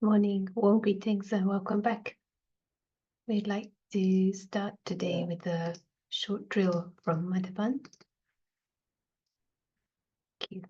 Morning, warm greetings and welcome back. We'd like to start today with a short drill from Madhavan. Thank you.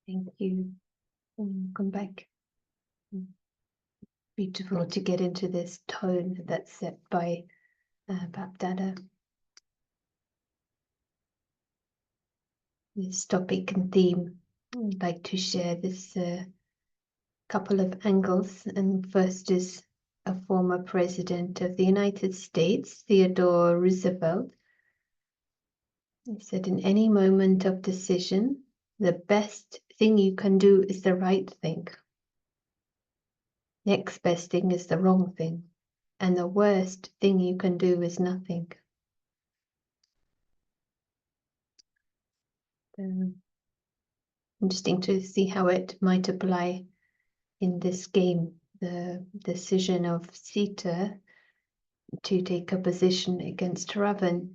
Thank you. Welcome back. Beautiful to get into this tone that's set by Bapdada. This topic and theme. I'd like to share this couple of angles. And first is a former president of the United States, Theodore Roosevelt. He said, in any moment of decision, the best thing you can do is the right thing. Next best thing is the wrong thing. And the worst thing you can do is nothing. Interesting to see how it might apply in this game. The decision of Sita to take a position against Ravan.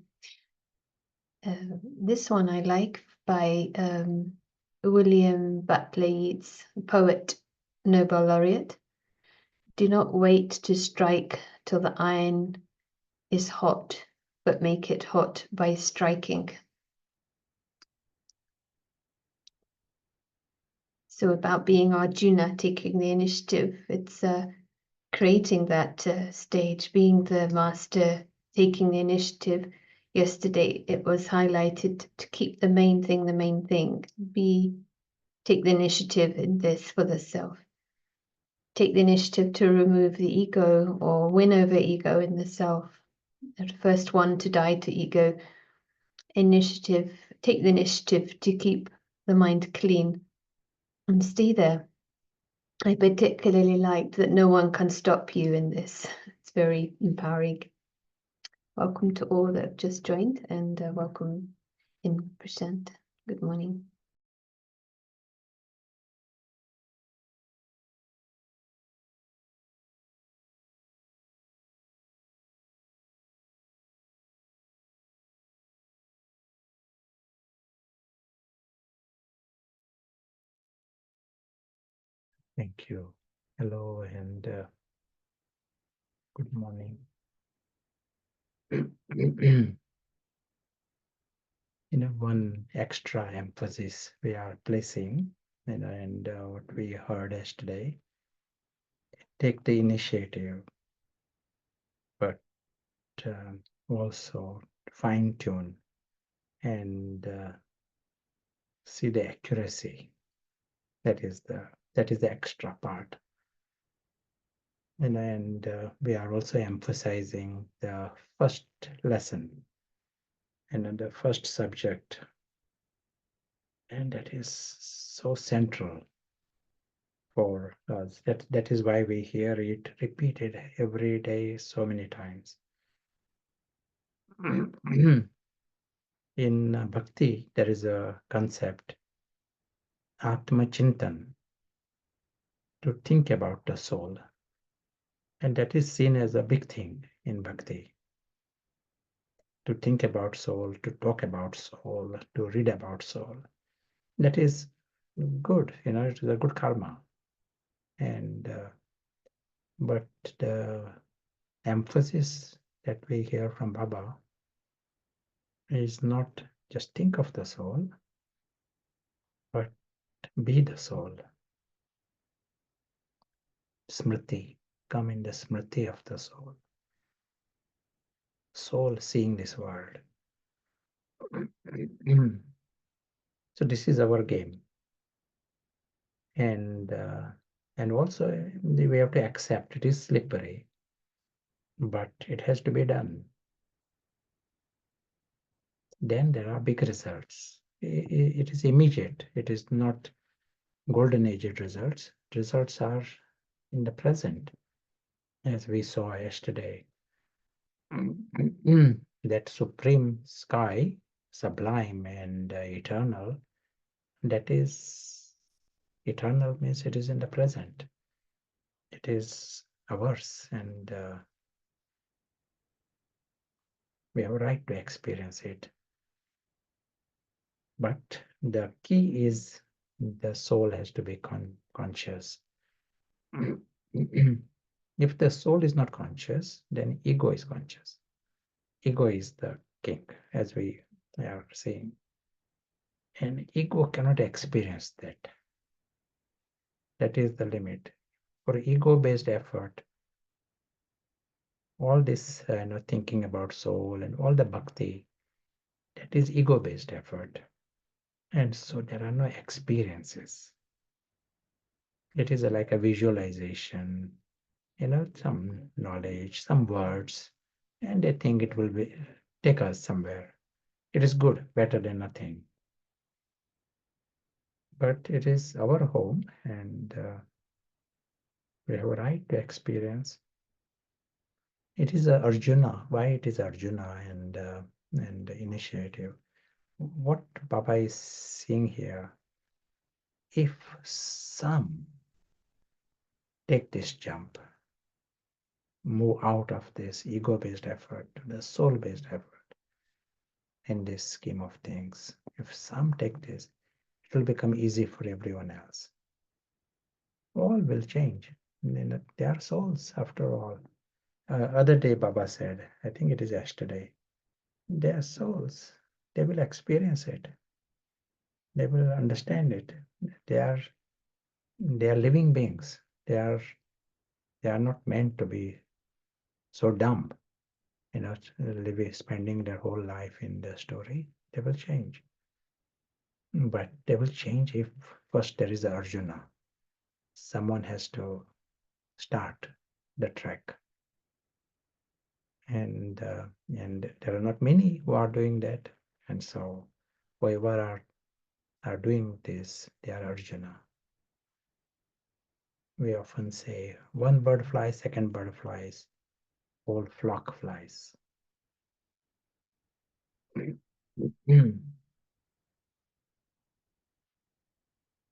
This one I like by William Butler Yeats, poet, Nobel laureate. Do not wait to strike till the iron is hot, but make it hot by striking. So about being Arjuna, taking the initiative, it's creating that stage, being the master, taking the initiative. Yesterday it was highlighted to keep the main thing, take the initiative in this for the self. Take the initiative to remove the ego or win over ego in the self. The first one to die to ego. Initiative, take the initiative to keep the mind clean and stay there. I particularly liked that no one can stop you in this. It's very empowering. Welcome to all that have just joined, and welcome in Prashant. Good morning. Thank you. Hello and good morning. One extra emphasis we are placing, and what we heard yesterday, take the initiative, but also fine tune and see the accuracy. That is the extra part. And we are also emphasizing the first lesson and the first subject, and that is so central for us. That is why we hear it repeated every day so many times. In Bhakti, there is a concept, Atma Chintan, to think about the soul. And that is seen as a big thing in Bhakti. To think about soul, to talk about soul, to read about soul. That is good, it is a good karma. And but the emphasis that we hear from Baba is not just think of the soul, but be the soul. Smriti, come in the smriti of the soul. Soul seeing this world. So this is our game. And also we have to accept it is slippery, but it has to be done. Then there are big results. It is immediate. It is not golden age results. Results are in the present, as we saw yesterday. That supreme sky, sublime and eternal, that is eternal means it is in the present. It is ours, and we have a right to experience it. But the key is the soul has to be conscious. If the soul is not conscious, then ego is conscious. Ego is the king, as we are saying. And ego cannot experience that. That is the limit. For ego-based effort, all this thinking about soul and all the bhakti, that is ego-based effort. And so there are no experiences. It is like a visualization, some knowledge, some words, and they think it will take us somewhere. It is good, better than nothing. But it is our home, and we have a right to experience. It is Arjuna. Why it is Arjuna and initiative? What Baba is seeing here, if some take this jump, move out of this ego-based effort to the soul-based effort in this scheme of things, if some take this, it will become easy for everyone else. All will change. They are souls after all. Other day Baba said, I think it is yesterday, they are souls. They will experience it. They will understand it. They are living beings. They are not meant to be so dumb, spending their whole life in the story. They will change. But they will change if first there is Arjuna. Someone has to start the trek. And there are not many who are doing that. And so whoever are doing this, they are Arjuna. We often say one bird flies, second bird flies, whole flock flies.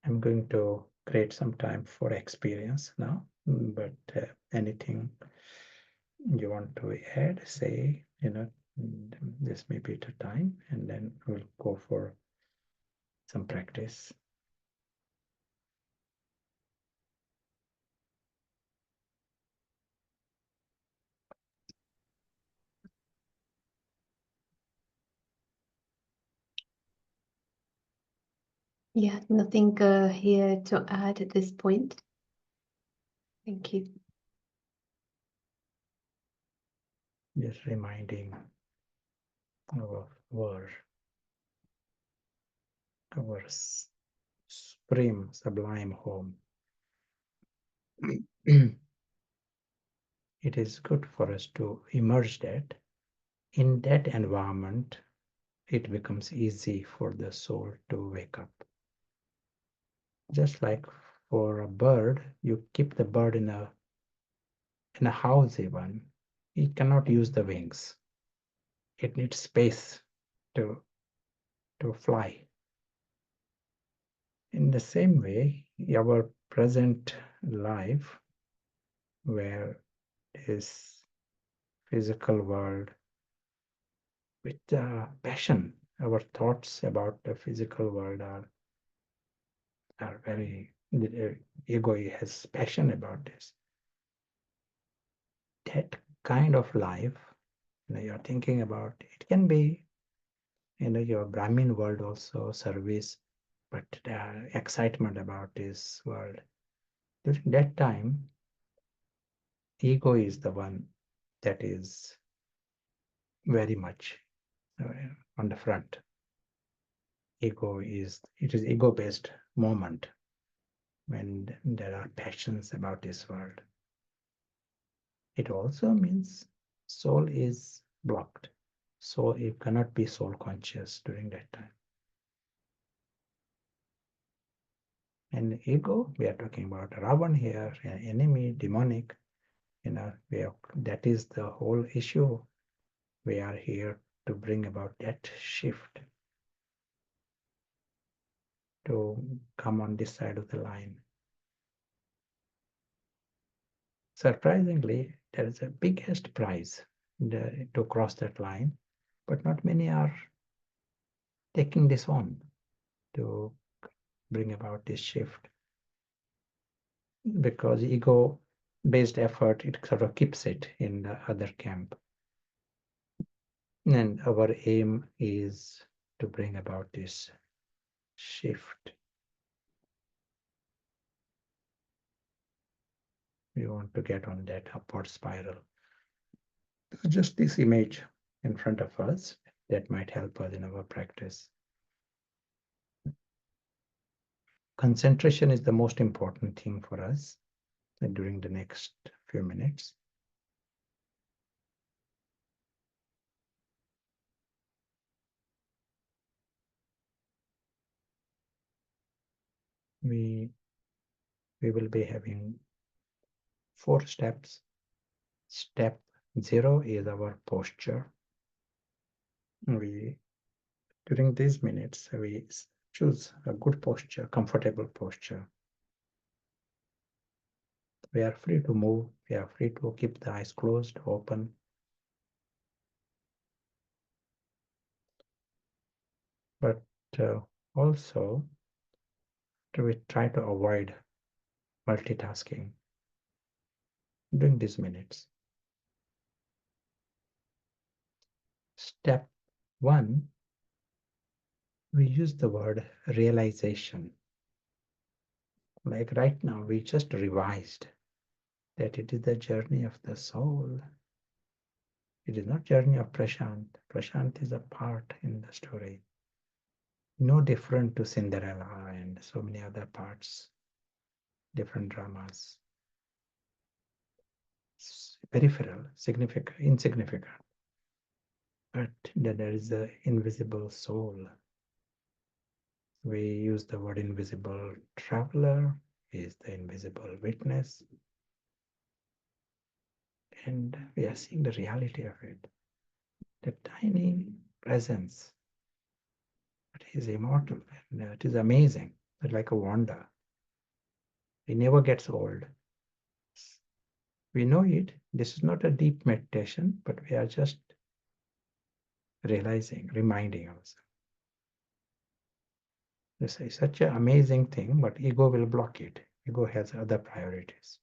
I'm going to create some time for experience now, but anything you want to add, say, this may be the time, and then we'll go for some practice. Yeah, nothing here to add at this point. Thank you. Just reminding of our supreme, sublime home. It is good for us to immerse that. In that environment, it becomes easy for the soul to wake up. Just like for a bird, you keep the bird in a house even, it cannot use the wings. It needs space to fly. In the same way, our present life, where is physical world with passion, our thoughts about the physical world are very, the ego has passion about this. That kind of life, you're thinking about, it can be your Brahmin world also, service, but excitement about this world. During that time, ego is the one that is very much on the front. It is ego-based moment when there are passions about this world. It also means soul is blocked. So it cannot be soul conscious during that time. And ego, we are talking about Ravan here, an enemy, demonic. That is the whole issue. We are here to bring about that shift, to come on this side of the line. Surprisingly, there is a biggest prize to cross that line, but not many are taking this on to bring about this shift, because ego-based effort, it sort of keeps it in the other camp. And our aim is to bring about this shift. We want to get on that upward spiral. Just this image in front of us that might help us in our practice. Concentration is the most important thing for us during the next few minutes. We will be having 4 steps. Step 0 is our posture. During these minutes, we choose a good posture, comfortable posture. We are free to move. We are free to keep the eyes closed, open. But also, we try to avoid multitasking during these minutes. Step 1, we use the word realization. Like right now, we just revised that it is the journey of the soul. It is not journey of Prashant. Prashant is a part in the story. No different to Cinderella and so many other parts, different dramas. Peripheral, significant, insignificant. But there is the invisible soul. We use the word invisible traveler, is the invisible witness. And we are seeing the reality of it. The tiny presence. It is immortal. And it is amazing. It's like a wonder. It never gets old. We know it. This is not a deep meditation, but we are just realizing, reminding ourselves. This is such an amazing thing, but ego will block it. Ego has other priorities.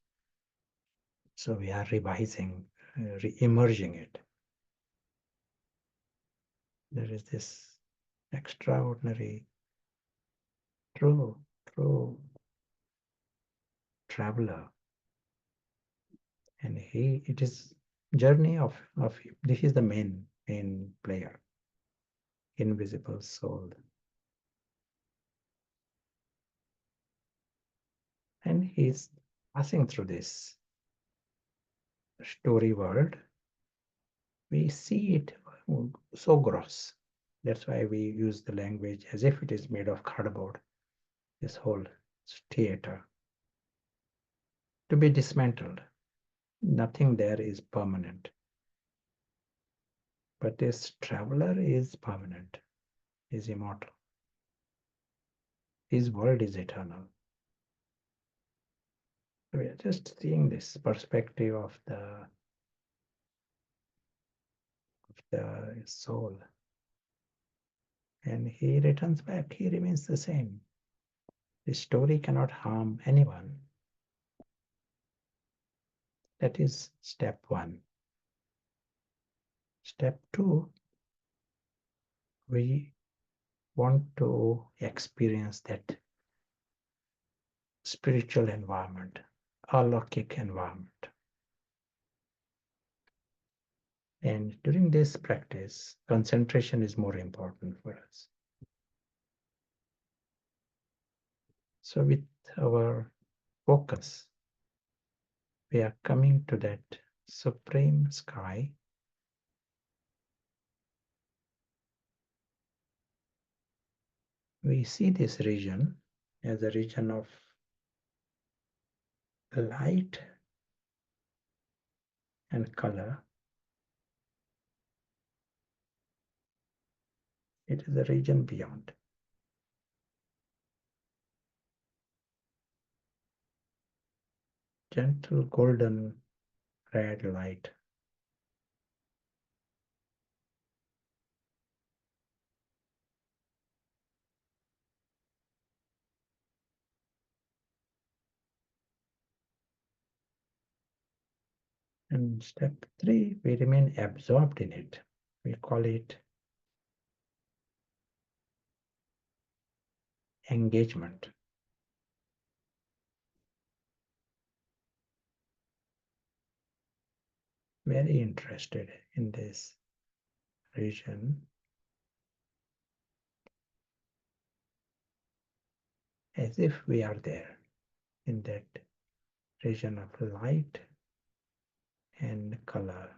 So we are revising, re-emerging it. There is this extraordinary, true traveler. And it is journey of this is the main player, invisible soul. And he's passing through this story world. We see it so gross. That's why we use the language as if it is made of cardboard. This whole theater to be dismantled. Nothing there is permanent. But this traveler is permanent, is immortal. His world is eternal. We are just seeing this perspective of the soul. And he returns back, he remains the same. The story cannot harm anyone. That is step 1. Step 2, we want to experience that spiritual environment, alokik environment. And during this practice, concentration is more important for us. So with our focus, we are coming to that supreme sky. We see this region as a region of light and color. It is a region beyond. Gentle golden red light. And step 3, we remain absorbed in it. We call it engagement. very interested in this region, as if we are there in that region of light and color.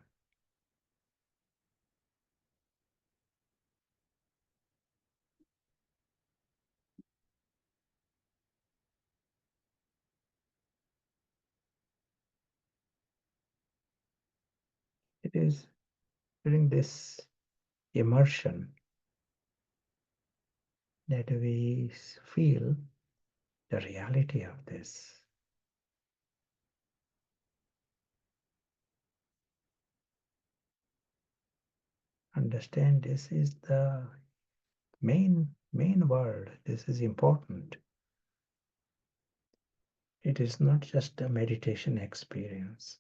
It is during this immersion that we feel the reality of this. Understand this is the main word. This is important. It is not just a meditation experience.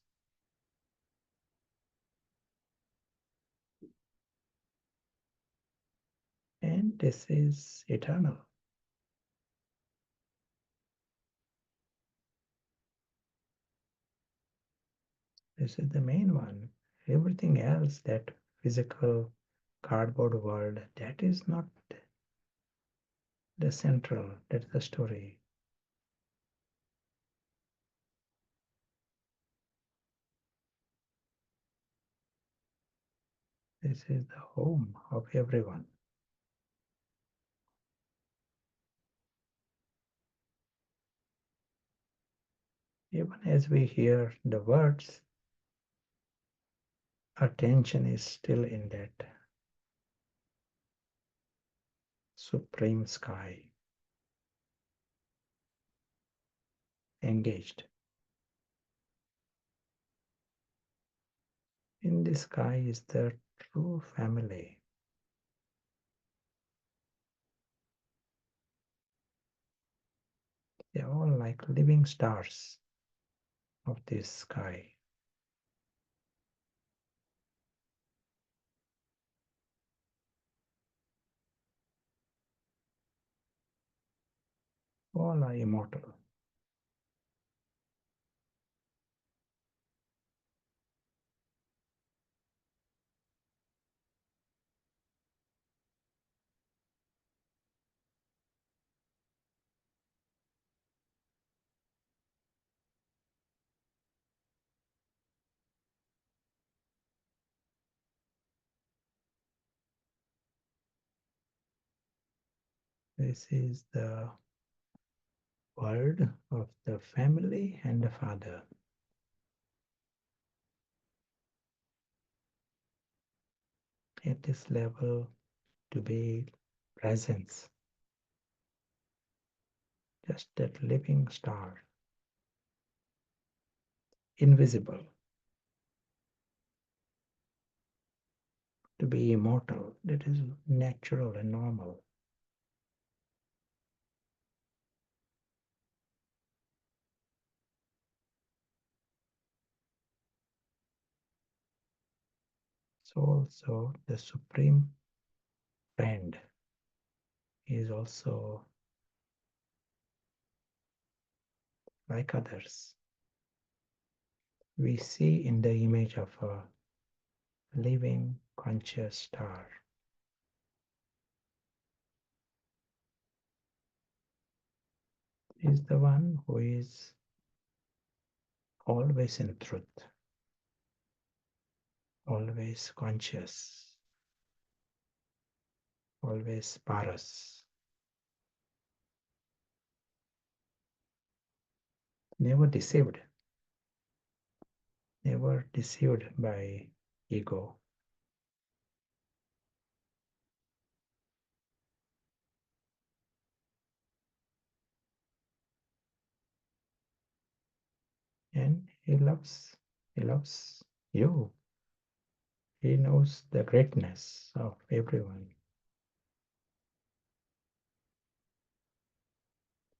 And this is eternal. This is the main one. Everything else, that physical cardboard world, that is not the central, that's the story. This is the home of everyone. Even as we hear the words, attention is still in that supreme sky, engaged. In the sky is the true family. They're all like living stars of this sky. All are immortal. This is the word of the family and the Father. At this level, to be presence, just that living star, invisible, to be immortal, that is natural and normal. So also the supreme friend is also like others. We see in the image of a living conscious star. Is the one who is always in truth, always conscious, always paras, never deceived by ego. And he loves you. He knows the greatness of everyone.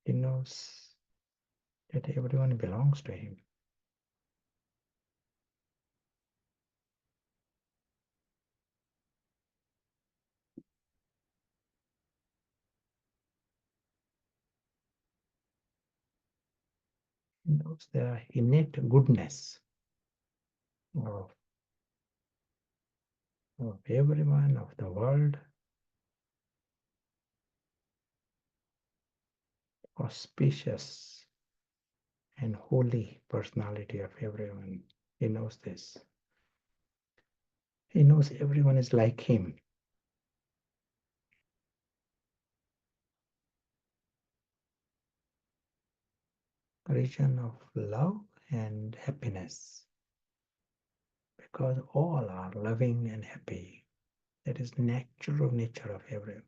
He knows that everyone belongs to him. He knows the innate goodness of of everyone, of the world, auspicious and holy personality of everyone. He knows this. He knows everyone is like him. Region of love and happiness, because all are loving and happy. That is natural nature of everyone.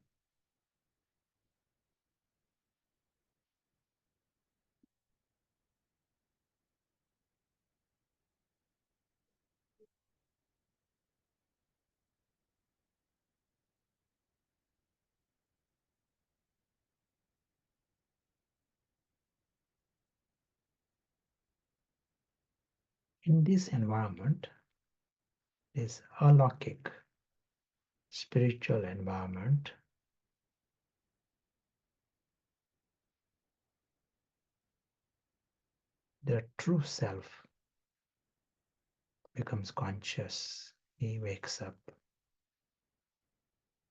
In this environment, this alaukic spiritual environment, the true self becomes conscious. He wakes up.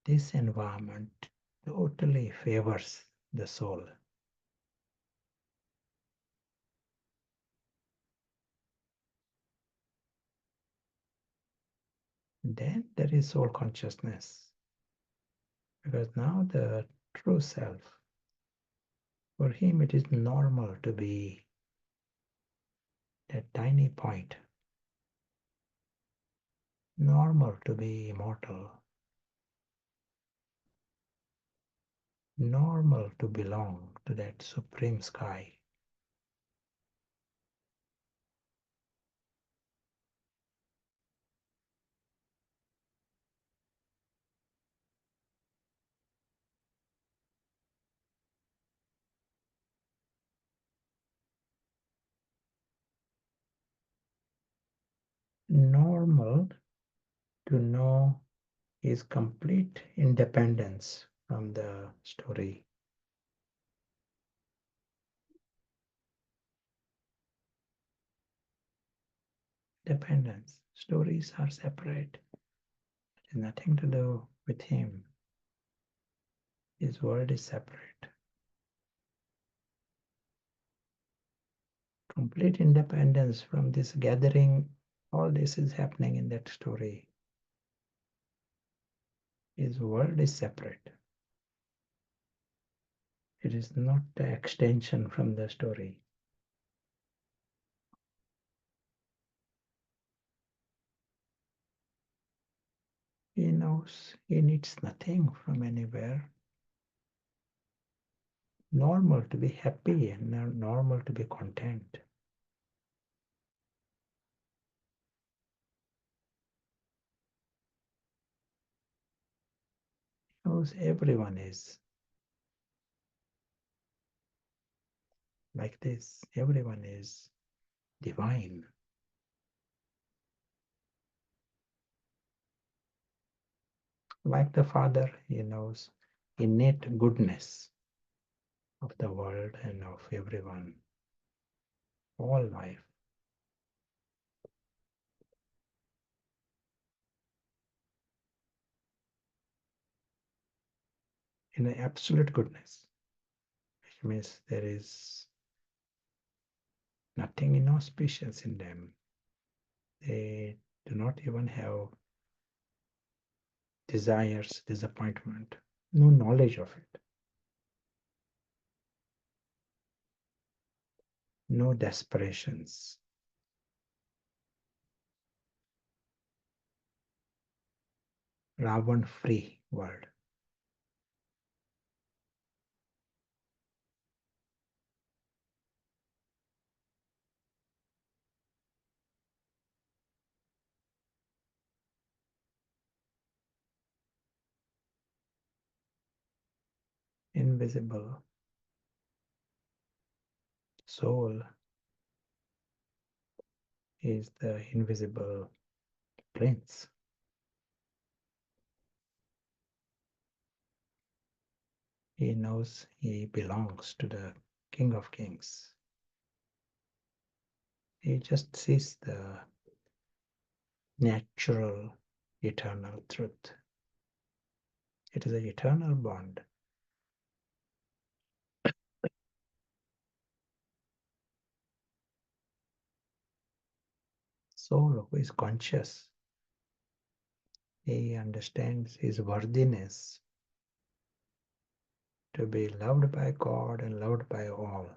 This environment totally favors the soul. Then there is soul consciousness, because now the true self, for him it is normal to be that tiny point, normal to be immortal, normal to belong to that supreme sky. Normal to know his complete independence from the story. Dependence. Stories are separate. It has nothing to do with him. His world is separate. Complete independence from this gathering. All this is happening in that story. His world is separate. It is not the extension from the story. He knows he needs nothing from anywhere. Normal to be happy and normal to be content. He knows everyone is like this. Everyone is divine. Like the Father, he knows innate goodness of the world and of everyone, all life. In an absolute goodness, which means there is nothing inauspicious in them. They do not even have desires, disappointment, no knowledge of it, no desperations. Ravan free world. Invisible soul is the invisible prince. He knows he belongs to the King of Kings. He just sees the natural eternal truth. It is an eternal bond. Soul who is conscious, he understands his worthiness to be loved by God and loved by all.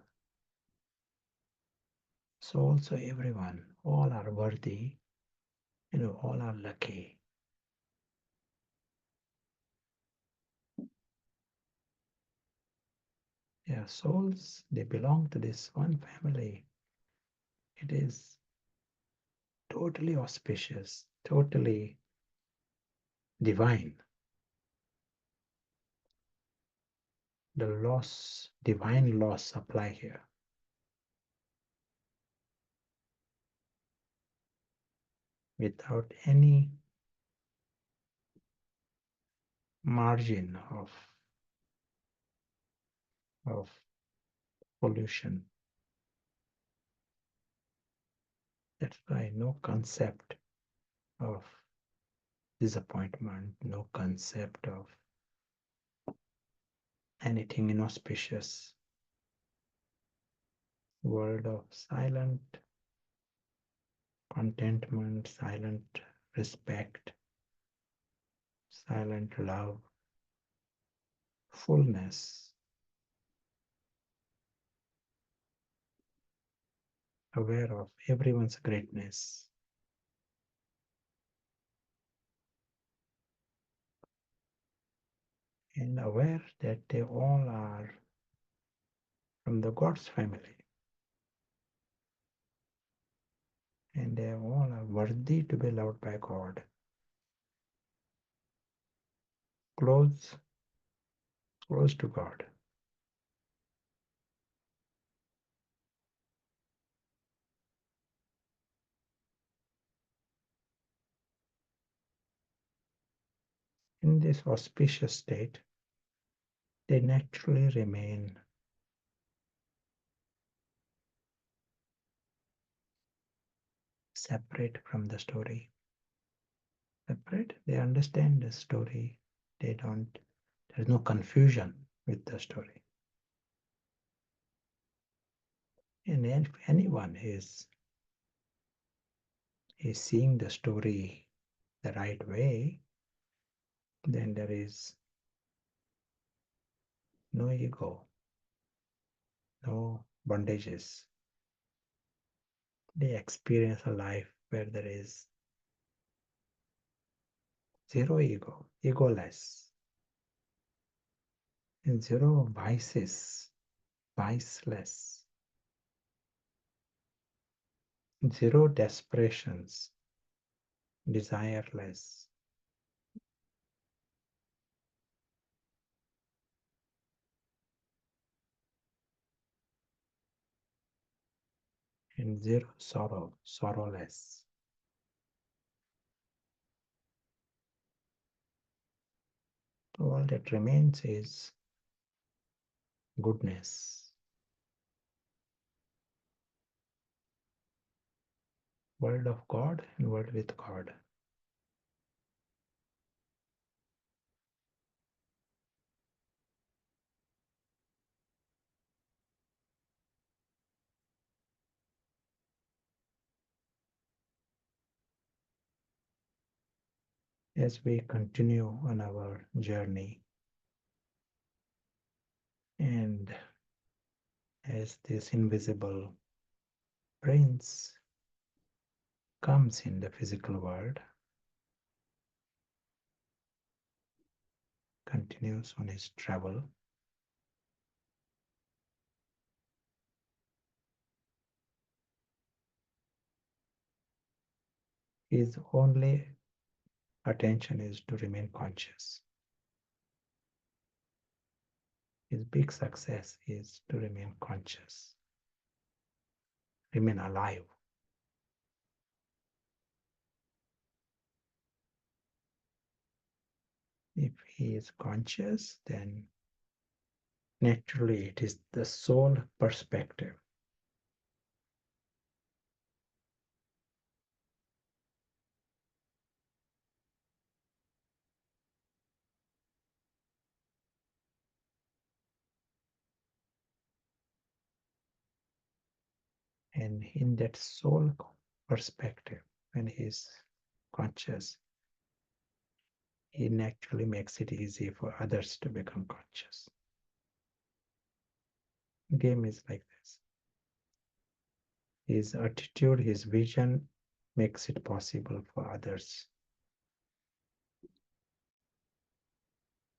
So also everyone, all are worthy, all are lucky. Their souls, they belong to this one family. It is totally auspicious, totally divine. The laws, divine laws apply here. Without any margin of pollution. That's why no concept of disappointment, no concept of anything inauspicious. World of silent contentment, silent respect, silent love, fullness, aware of everyone's greatness. And aware that they all are from the God's family. And they all are worthy to be loved by God. Close to God. In this auspicious state, they naturally remain separate from the story. Separate, they understand the story. There's no confusion with the story. And if anyone is seeing the story the right way, then there is no ego, no bondages. They experience a life where there is zero ego, egoless, and zero vices, viceless, zero desperations, desireless. And zero sorrow, sorrowless. All that remains is goodness. World of God and world with God. As we continue on our journey, and as this invisible prince comes in the physical world, continues on his travel, his only attention is to remain conscious. His big success is to remain conscious, remain alive. If he is conscious, then naturally it is the soul perspective. And in that soul perspective, when he's conscious, he naturally makes it easy for others to become conscious. Game is like this. His attitude, his vision makes it possible for others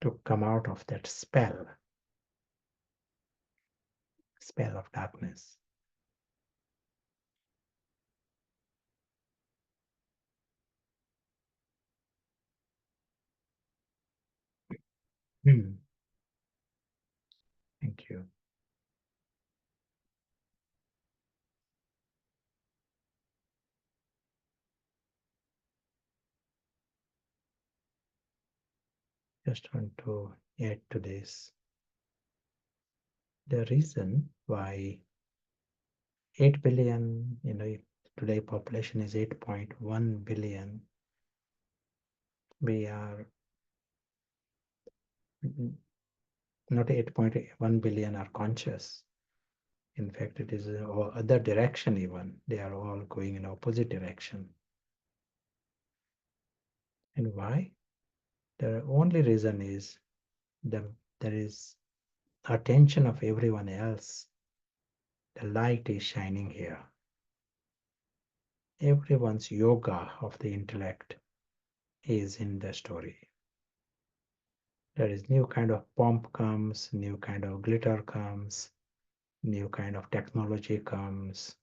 to come out of that spell of darkness. Hmm. Thank you. Just want to add to this. The reason why 8 billion, today population is 8.1 billion. We are not 8.1 billion are conscious. In fact, it is other direction even. They are all going in opposite direction. And why? The only reason is there is attention of everyone else. The light is shining here. Everyone's yoga of the intellect is in the story. There is new kind of pomp comes, new kind of glitter comes, new kind of technology comes,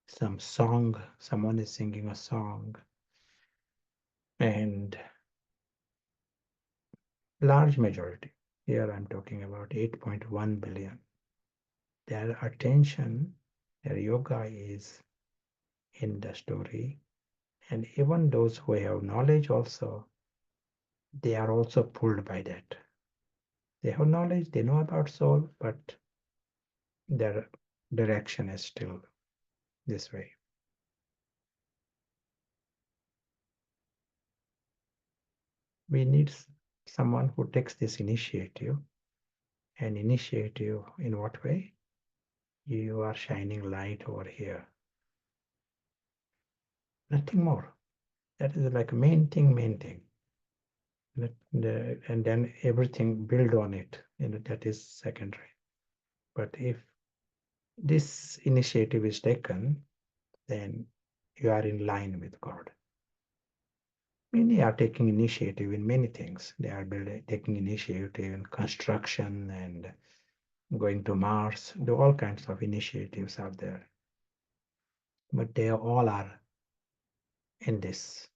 some song, someone is singing a song, and large majority, here I'm talking about 8.1 billion, their attention, their yoga is in the story. And even those who have knowledge also, they are also pulled by that. They have knowledge, they know about soul, but their direction is still this way. We need someone who takes this initiative. And initiative in what way? You are shining light over here. Nothing more. That is like main thing. And then everything build on it. That is secondary. But if this initiative is taken, then you are in line with God. Many are taking initiative in many things. They are taking initiative in construction and going to Mars. All kinds of initiatives are there. But they all are in this,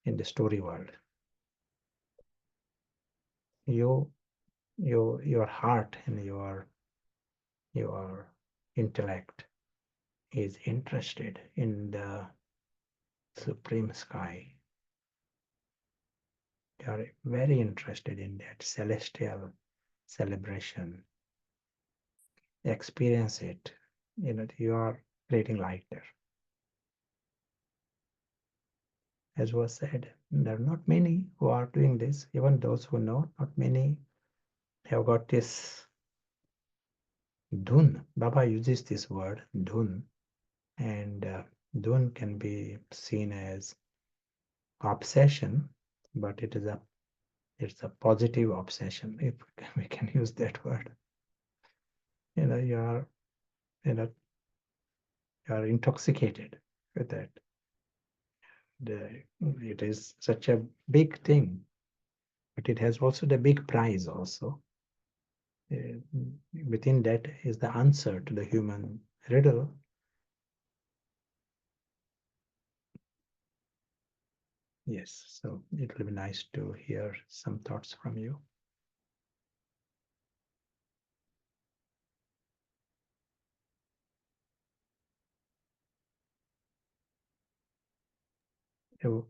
in the story world. Your heart and your intellect is interested in the supreme sky. You are very interested in that celestial celebration. Experience it. You are creating light there. As was said, there are not many who are doing this. Even those who know, not many have got this dhun. Baba uses this word dhun, and dhun can be seen as obsession, but it's a positive obsession, if we can use that word. You are you are intoxicated with that. It is such a big thing, but it has also the big prize also. Uh, Within that is the answer to the human riddle. Yes, so it will be nice to hear some thoughts from you.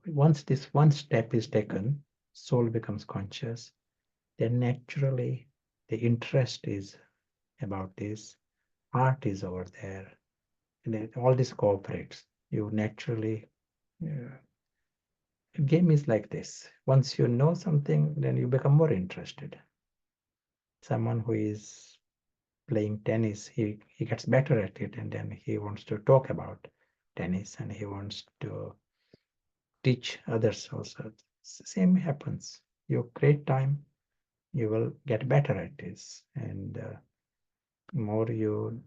Once this one step is taken, soul becomes conscious, then naturally the interest is about this, art is over there, and then all this cooperates. You naturally, game is like this. Once you know something, then you become more interested. Someone who is playing tennis, he gets better at it, and then he wants to talk about tennis and he wants to teach others also. Same happens. You create time, you will get better at this, and more you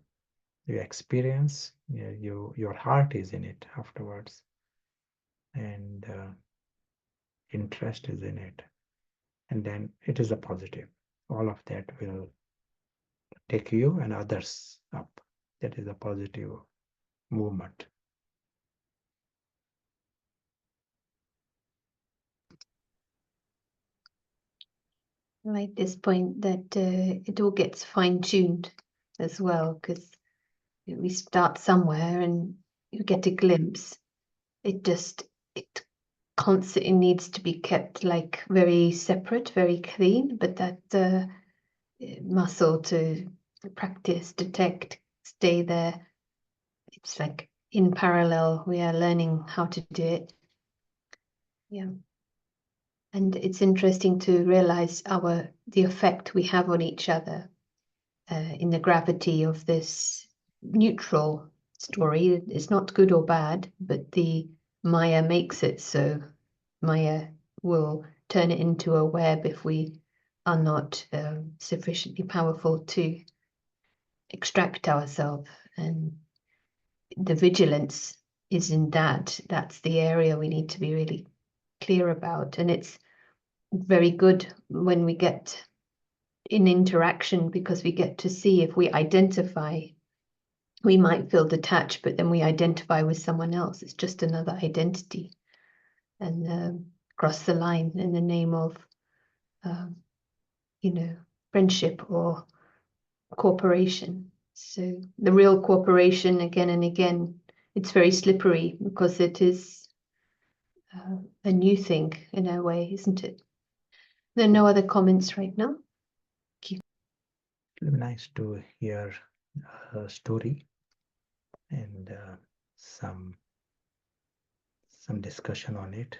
experience, your heart is in it afterwards, and interest is in it, and then it is a positive. All of that will take you and others up. That is a positive movement. I like this point that it all gets fine-tuned as well, because we start somewhere and you get a glimpse. It constantly needs to be kept like very separate, very clean, but that muscle to practice, detect, stay there. It's like in parallel, we are learning how to do it. Yeah. And it's interesting to realize the effect we have on each other in the gravity of this neutral story. It's not good or bad, but the Maya makes it so. Maya will turn it into a web if we are not sufficiently powerful to extract ourselves. And the vigilance is in that. That's the area we need to be really clear about. And it's very good when we get in interaction, because we get to see if we identify. We might feel detached, but then we identify with someone else. It's just another identity, and cross the line in the name of, friendship or cooperation. So the real cooperation, again and again, it's very slippery because it is a new thing in a way, isn't it? There are no other comments right now. It will be nice to hear a story and some discussion on it.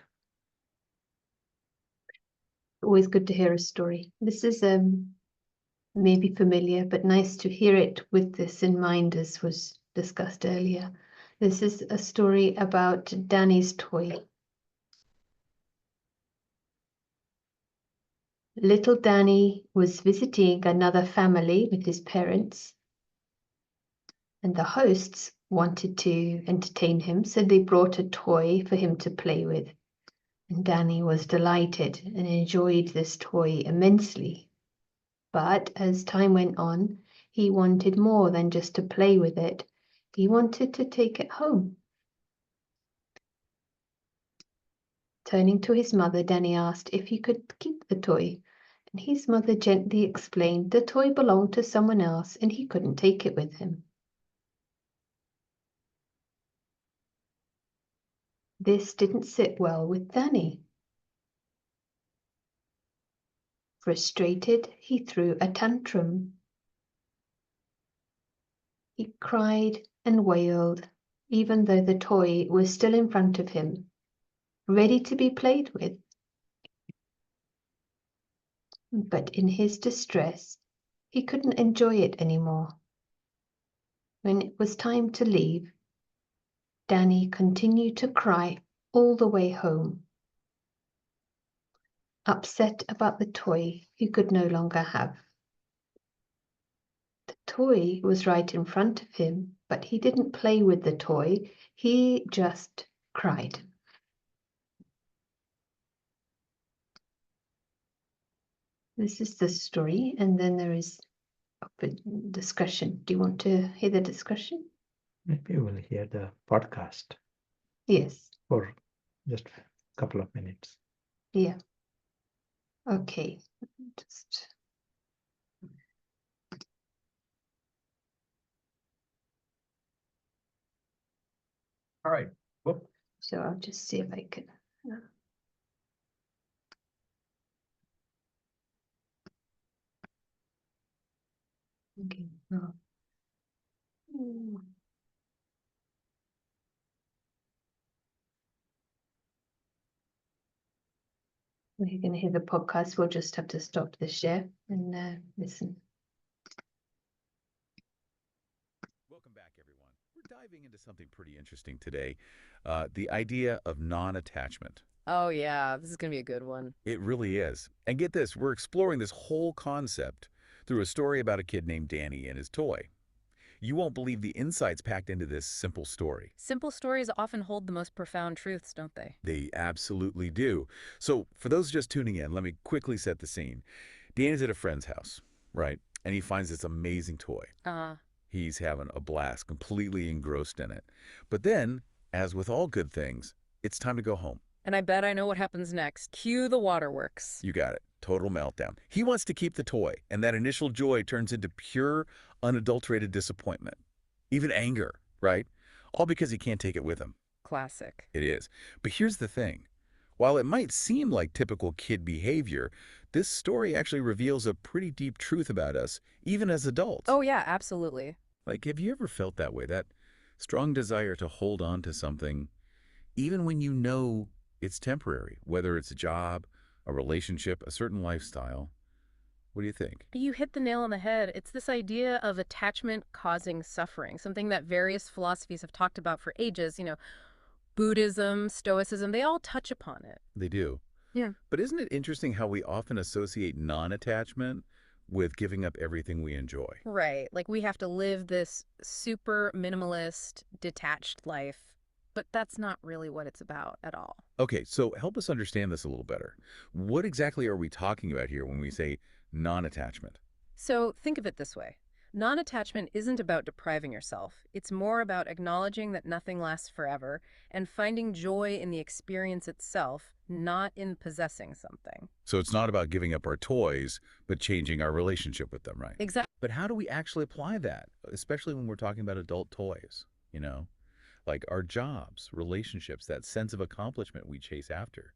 Always good to hear a story. This is maybe familiar, but nice to hear it with this in mind, as was discussed earlier. This is a story about Danny's toy. Little Danny was visiting another family with his parents, and the hosts wanted to entertain him, so they brought a toy for him to play with. And Danny was delighted and enjoyed this toy immensely. But as time went on, he wanted more than just to play with it. He wanted to take it home. Turning to his mother, Danny asked if he could keep the toy. And his mother gently explained the toy belonged to someone else and he couldn't take it with him. This didn't sit well with Danny. Frustrated, he threw a tantrum. He cried and wailed, even though the toy was still in front of him, ready to be played with. But in his distress, he couldn't enjoy it anymore. When it was time to leave, Danny continued to cry all the way home, upset about the toy he could no longer have. The toy was right in front of him, but he didn't play with the toy, he just cried. This is the story, and then there is a discussion. Do you want to hear the discussion? Maybe we'll hear the podcast. Yes. For just a couple of minutes. Yeah. Okay. Just... All right. Whoop. So I'll just see if I can. Okay. Oh. We're going to hear the podcast. We'll just have to stop the share and listen. Welcome back, everyone. We're diving into something pretty interesting today, the idea of non-attachment. Oh, yeah, this is going to be a good one. It really is. And get this, we're exploring this whole concept through a story about a kid named Danny and his toy. You won't believe the insights packed into this simple story. Simple stories often hold the most profound truths, don't they? They absolutely do. So, for those just tuning in, let me quickly set the scene. Danny's at a friend's house, right? And he finds this amazing toy. He's having a blast, completely engrossed in it. But then, as with all good things, it's time to go home. And I bet I know what happens next. Cue the waterworks. You got it. Total meltdown. He wants to keep the toy, and that initial joy turns into pure, unadulterated disappointment. Even anger, right? All because he can't take it with him. Classic. It is. But here's the thing. While it might seem like typical kid behavior, this story actually reveals a pretty deep truth about us, even as adults. Oh, yeah, absolutely. Like, have you ever felt that way? That strong desire to hold on to something, even when you know it's temporary, whether it's a job, a relationship, a certain lifestyle. What do you think? You hit the nail on the head. It's this idea of attachment causing suffering, something that various philosophies have talked about for ages. Buddhism, Stoicism, they all touch upon it. They do. Yeah. But isn't it interesting how we often associate non-attachment with giving up everything we enjoy? Right. Like we have to live this super minimalist, detached life. But that's not really what it's about at all. Okay, so help us understand this a little better. What exactly are we talking about here when we say non-attachment? So think of it this way. Non-attachment isn't about depriving yourself. It's more about acknowledging that nothing lasts forever and finding joy in the experience itself, not in possessing something. So it's not about giving up our toys, but changing our relationship with them, right? Exactly. But how do we actually apply that, especially when we're talking about adult toys, Like our jobs, relationships, that sense of accomplishment we chase after.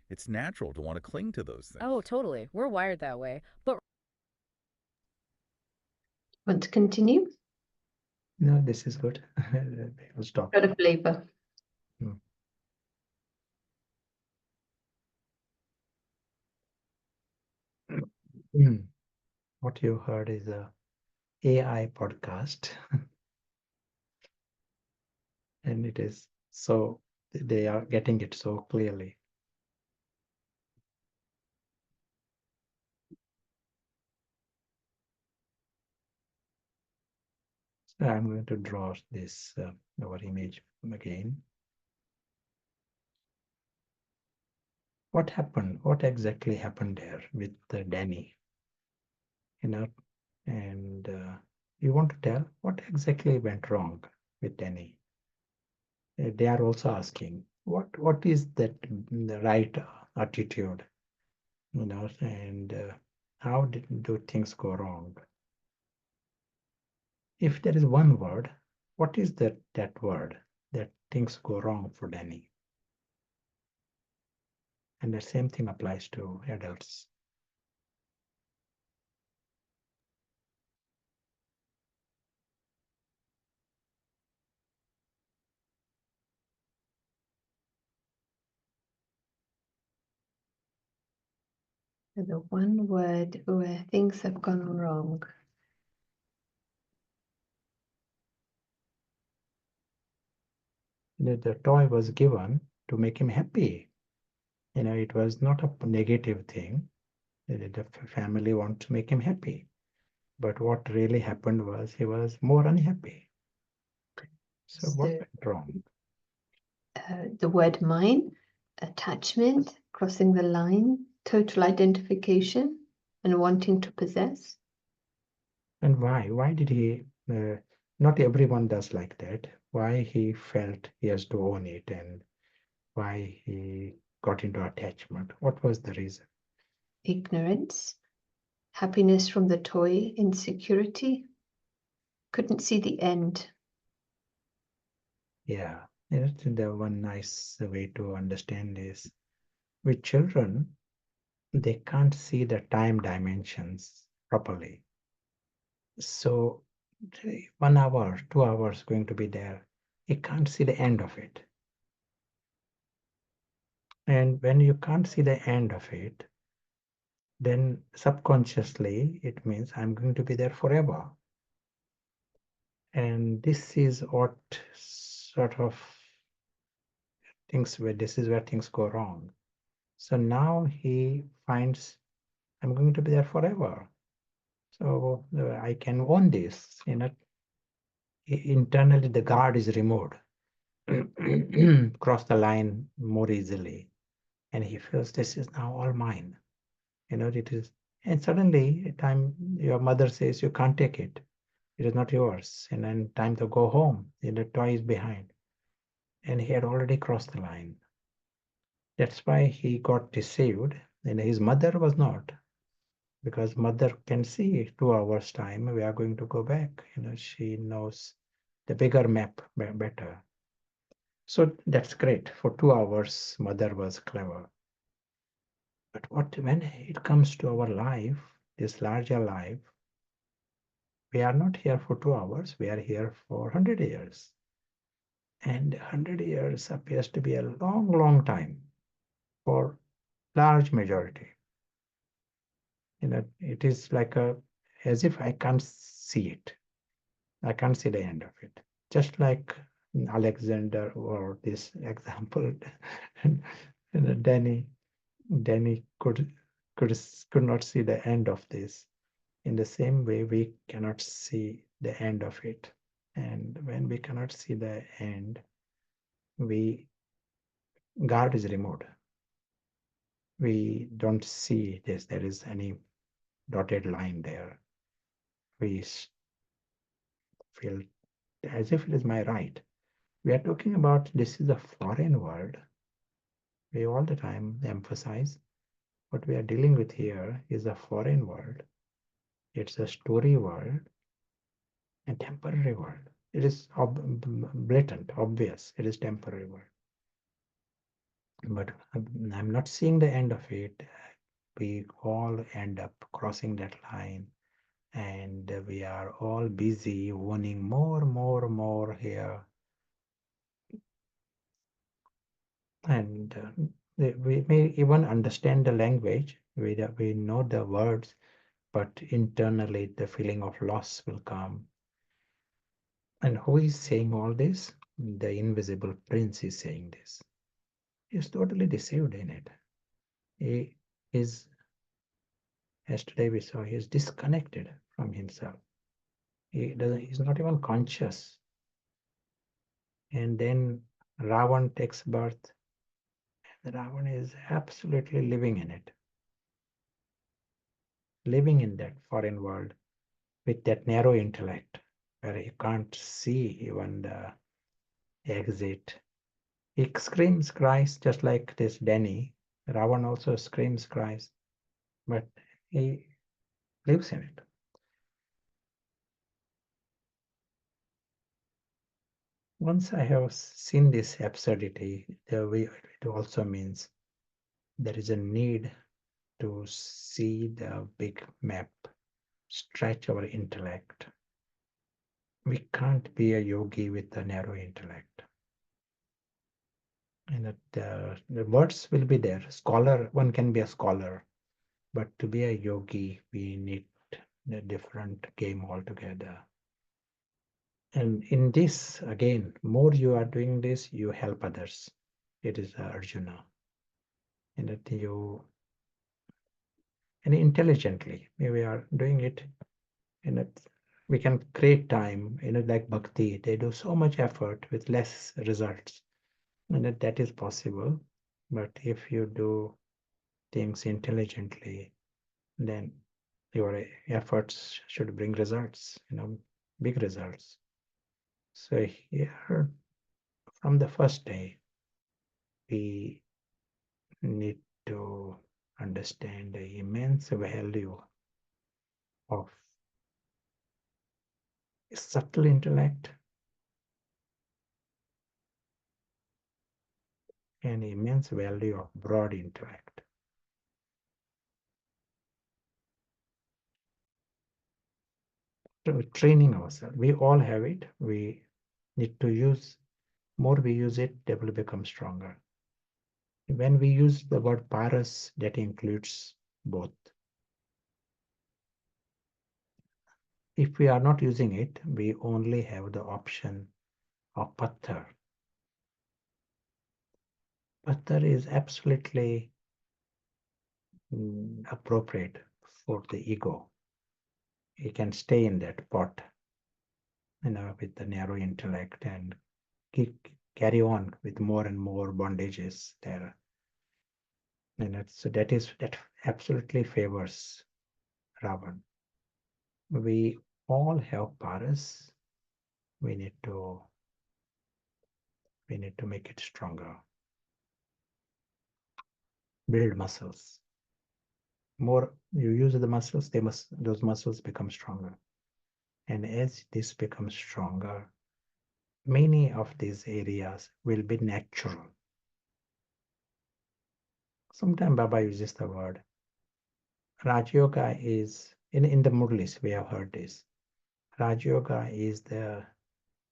It's natural to want to cling to those things. Oh, totally. We're wired that way. But Want to continue? No, this is good. We'll stop. Got a flavor. What you heard is a AI podcast, and it is so they are getting it so clearly. So I'm going to draw this our image again. What happened? What exactly happened there with Danny? And you want to tell what exactly went wrong with Danny? They are also asking what is that the right attitude, and how do things go wrong? If there is one word, what is that word that things go wrong for Danny? And the same thing applies to adults. So the one word where things have gone wrong. The toy was given to make him happy. It was not a negative thing. The family wants to make him happy. But what really happened was he was more unhappy. So what went wrong? The word mine, attachment, crossing the line, total identification, and wanting to possess. And why? Why did he? Not everyone does like that. Why he felt he has to own it, and why he got into attachment? What was the reason? Ignorance, happiness from the toy, insecurity. Couldn't see the end. Yeah, the one nice way to understand is with children, they can't see the time dimensions properly. So 1 hour, 2 hours going to be there. You can't see the end of it. And when you can't see the end of it, then subconsciously it means I'm going to be there forever. And this is what sort of this is where things go wrong. So now he finds, I'm going to be there forever. So I can own this. Internally the guard is removed. Cross the line more easily. And he feels this is now all mine. It is. And suddenly your mother says you can't take it. It is not yours. And then time to go home. The toy is behind. And he had already crossed the line. That's why he got deceived. And his mother was not. Because mother can see 2 hours time, we are going to go back. She knows the bigger map better. So that's great. For 2 hours, mother was clever. But when it comes to our life, this larger life, we are not here for 2 hours, we are here for 100 years. And 100 years appears to be a long, long time for large majority. It is like as if I can't see it. I can't see the end of it. Just like Alexander or this example, Danny could not see the end of this. In the same way, we cannot see the end of it. And when we cannot see the end, guard is removed. We don't see this. There is any dotted line there. We feel as if it is my right. We are talking about this is a foreign world. We all the time emphasize what we are dealing with here is a foreign world. It's a story world, a temporary world. It is blatant, obvious. It is temporary world. But I'm not seeing the end of it. We all end up crossing that line, and we are all busy wanting more here. And we may even understand the language. We know the words, but internally the feeling of loss will come. And who is saying all this? The invisible prince is saying this. He's totally deceived in it. He is, yesterday we saw, he's disconnected from himself. He's not even conscious. And then Ravan takes birth. And Ravan is absolutely living in it. Living in that foreign world with that narrow intellect where he can't see even the exit. He screams, cries, just like this Danny. Ravan also screams, cries, but he lives in it. Once I have seen this absurdity, it also means there is a need to see the big map, stretch our intellect. We can't be a yogi with a narrow intellect. And the words will be there. Scholar, one can be a scholar, but to be a yogi, we need a different game altogether. And in this, again, more you are doing this, you help others. It is Arjuna. And that and intelligently, we are doing it, and we can create time, like bhakti. They do so much effort with less results. And that is possible. But if you do things intelligently, then your efforts should bring results, big results. So here, from the first day, we need to understand the immense value of subtle intellect and immense value of broad intellect. So training ourselves, we all have it. We need to use, more we use it, they will become stronger. When we use the word paras, that includes both. if we are not using it, we only have the option of patthar. Patthar is absolutely appropriate for the ego. It can stay in that pot, with the narrow intellect and carry on with more and more bondages there. And so that absolutely favors Ravan. We all have paras. We need to make it stronger. Build muscles. More you use the muscles, those muscles become stronger. And as this becomes stronger, many of these areas will be natural. Sometimes Baba uses the word Raj Yoga is in the Murlis, we have heard this. Raj Yoga is the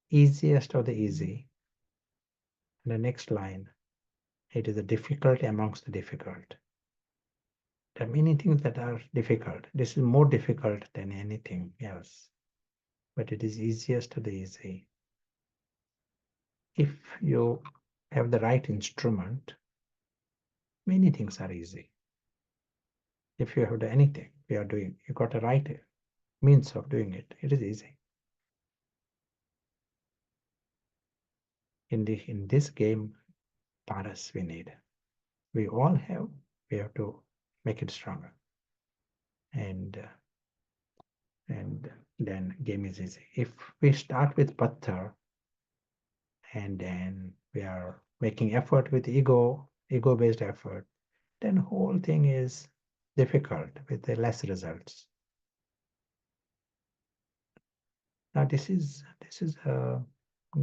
easiest of the easy. And the next line, it is the difficult amongst the difficult. There are many things that are difficult. This is more difficult than anything else, but it is easiest of the easy. If you have the right instrument, many things are easy. If you have anything we are doing, you got a right means of doing it, it is easy. In this game, paras we need. We all have, we have to make it stronger. And then game is easy. If we start with patthar and then we are making effort with ego-based effort, then whole thing is difficult with the less results. Now this is a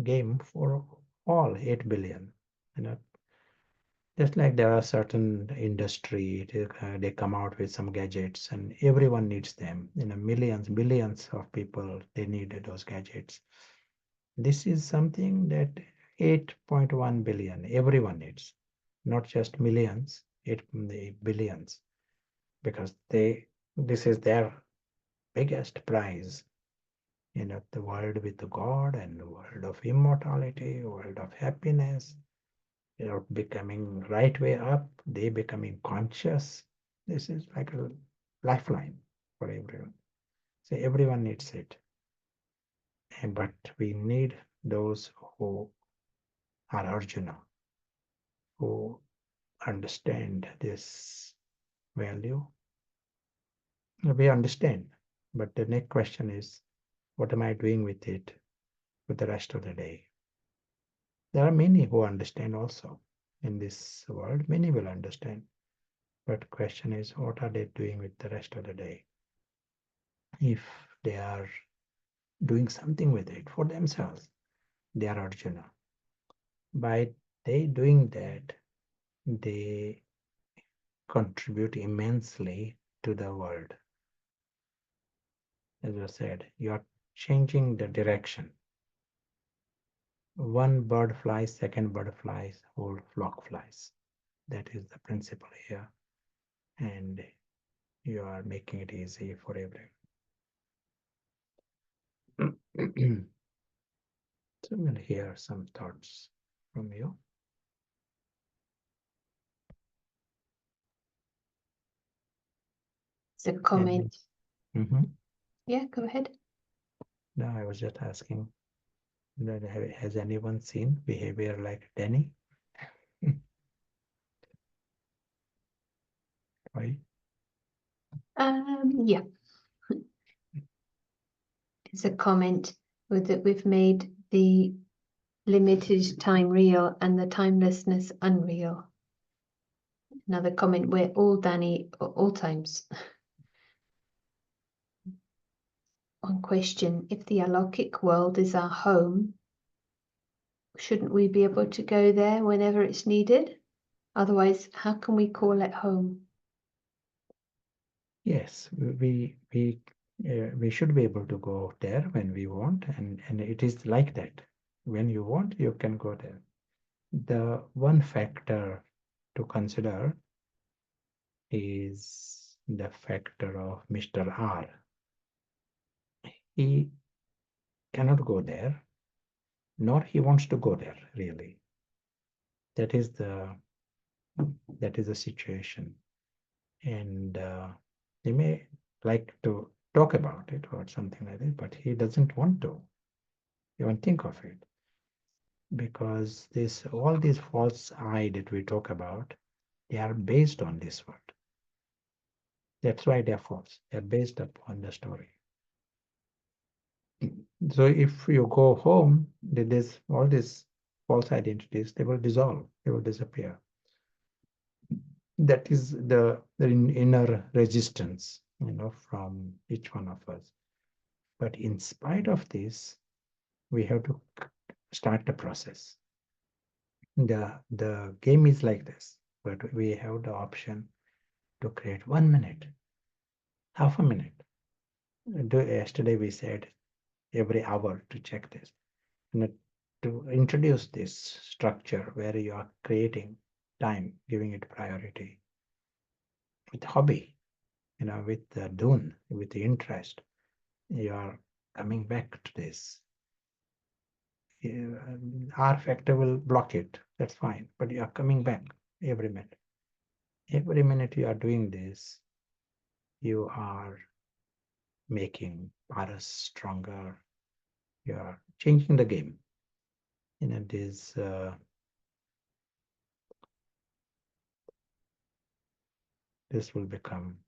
game for all 8 billion. Just like there are certain industry, they come out with some gadgets and everyone needs them. Millions, billions of people, they need those gadgets. This is something that 8.1 billion, everyone needs, not just millions, 8 billions, because this is their biggest prize. The world with the God and the world of immortality, world of happiness, becoming right way up, they becoming conscious. This is like a lifeline for everyone. So everyone needs it. But we need those who are Arjuna, who understand this value. We understand, but the next question is, what am I doing with it for the rest of the day? There are many who understand also in this world. Many will understand. But question is, what are they doing with the rest of the day? If they are doing something with it for themselves, they are Arjuna. By they doing that, they contribute immensely to the world. As I said, you are changing the direction. One bird flies, second bird flies, whole flock flies. That is the principle here. And you are making it easy for everyone. So we'll hear some thoughts from you. It's a comment. Mm-hmm. Yeah, go ahead. No, I was just asking, has anyone seen behavior like Danny? Why? Yeah. It's a comment that we've made the limited time real and the timelessness unreal. Another comment, we're all Danny at all times. One question, if the alokik world is our home, shouldn't we be able to go there whenever it's needed? Otherwise, how can we call it home? Yes, we should be able to go there when we want, and it is like that. When you want, you can go there. The one factor to consider is the factor of Mr. R. he cannot go there, nor he wants to go there, really. That is the situation. And he may like to talk about it or something like that, but he doesn't want to even think of it. Because all these false I that we talk about, they are based on this word. That's why they're false. They're based upon the story. So if you go home, there's all these false identities, they will dissolve, they will disappear. That is the inner resistance, from each one of us. But in spite of this, we have to start the process. The game is like this, but we have the option to create 1 minute, half a minute. Yesterday we said every hour to check this. And to introduce this structure where you are creating time, giving it priority with hobby, with the dune, with the interest, you are coming back to this. R factor will block it, that's fine, but you are coming back every minute. Every minute you are doing this, you are making Paras stronger, you are changing the game. This will become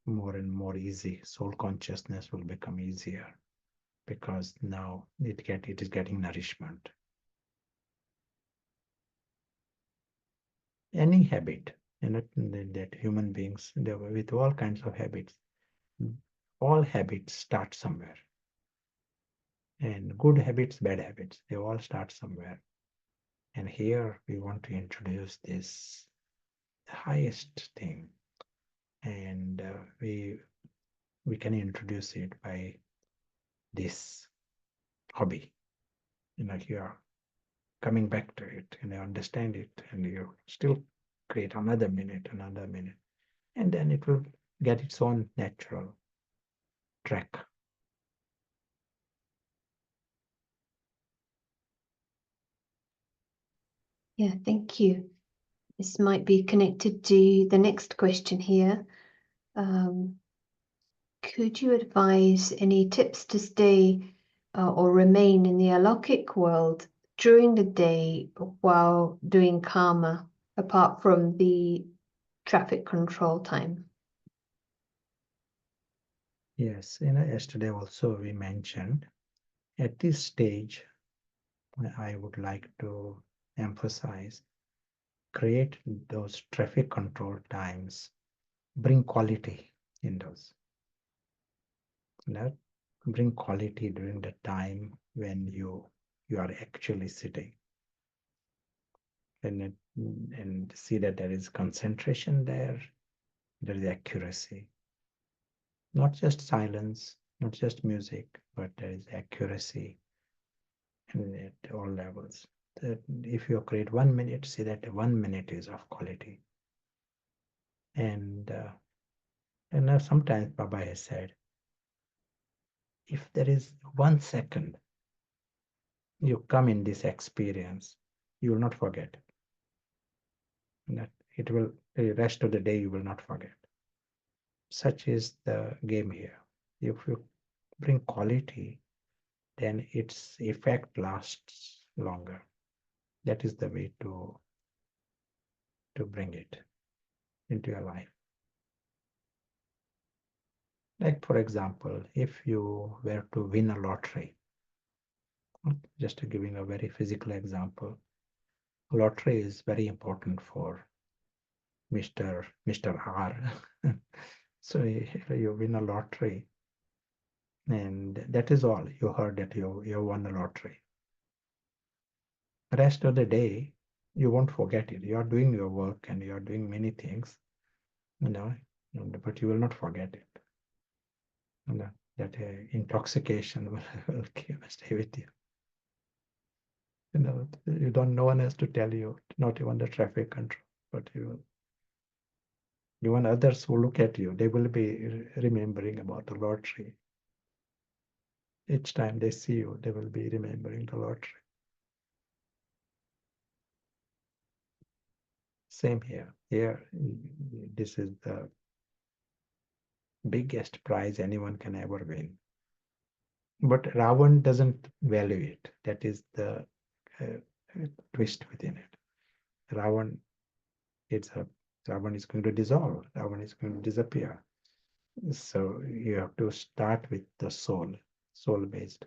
more and more easy. Soul consciousness will become easier because now it is getting nourishment. Any habit, that human beings, with all kinds of habits, all habits start somewhere. And good habits, bad habits, they all start somewhere. And here we want to introduce this highest thing. And we can introduce it by this hobby. You are coming back to it and you understand it, and you still create another minute, and then it will get its own natural track. Yeah, thank you. This might be connected to the next question here. Could you advise any tips to stay or remain in the alokik world during the day while doing karma, apart from the traffic control time? Yes, yesterday also we mentioned at this stage, I would like to emphasize, create those traffic control times, bring quality in those. Bring quality during the time when you are actually sitting, and see that there is concentration there is accuracy, not just silence, not just music, but there is accuracy at all levels. If you create 1 minute, see that 1 minute is of quality. And sometimes Baba has said, if there is 1 second you come in this experience, you will not forget. That it will, the rest of the day you will not forget. Such is the game here. If you bring quality, then its effect lasts longer. That is the way to bring it into your life. Like, for example, if you were to win a lottery, just giving a very physical example, lottery is very important for Mr. R. So you win a lottery, and that is all. You heard that you won a lottery. The rest of the day, you won't forget it. You are doing your work and you are doing many things, but you will not forget it. That intoxication will stay with you. You don't. No one has to tell you, not even the traffic control, but even others who look at you, they will be remembering about the lottery. each time they see you, they will be remembering the lottery. Same here. Here, this is the biggest prize anyone can ever win. But Ravan doesn't value it. That is the twist within it. Ravan, Ravan is going to dissolve. Ravan is going to disappear. So you have to start with the soul-based.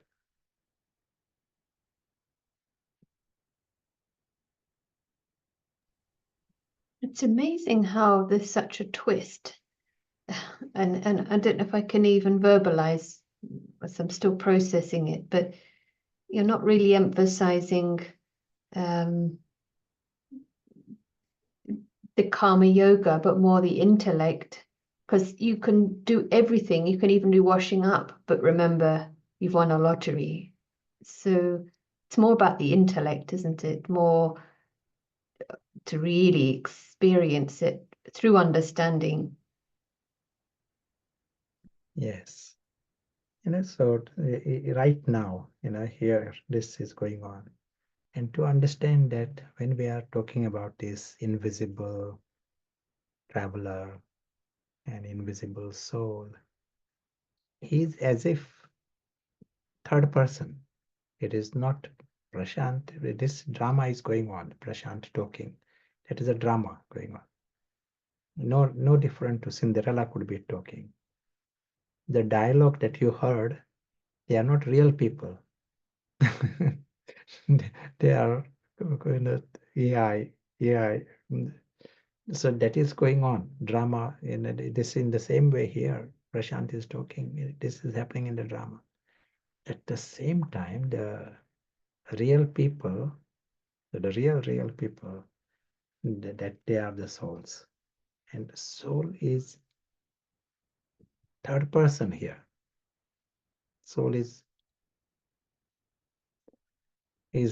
It's amazing how there's such a twist. And I don't know if I can even verbalize, as I'm still processing it, but you're not really emphasizing the karma yoga, but more the intellect, because you can do everything. You can even do washing up, but remember, you've won a lottery. So it's more about the intellect, isn't it? More to really experience it through understanding. Yes. So right now, here this is going on. And to understand that when we are talking about this invisible traveler and invisible soul, he's as if third person. It is not Prashant. This drama is going on. Prashant talking. That is a drama going on. No different to Cinderella could be talking. The dialogue that you heard, they are not real people. They are AI. So that is going on. Drama in the same way here. Prashant is talking. This is happening in the drama. At the same time, the real people, the real people, that they are the souls. And the soul is third person here. Soul is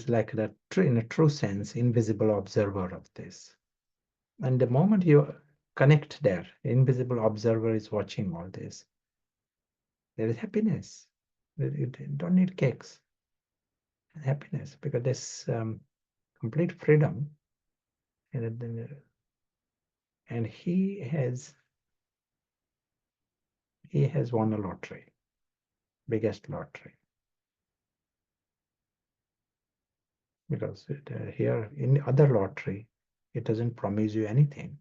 like the in a true sense, invisible observer of this. And the moment you connect there, invisible observer is watching all this. There is happiness. You don't need cakes. Happiness, because there's complete freedom. And he has won a lottery, biggest lottery. Because here in other lottery, it doesn't promise you anything.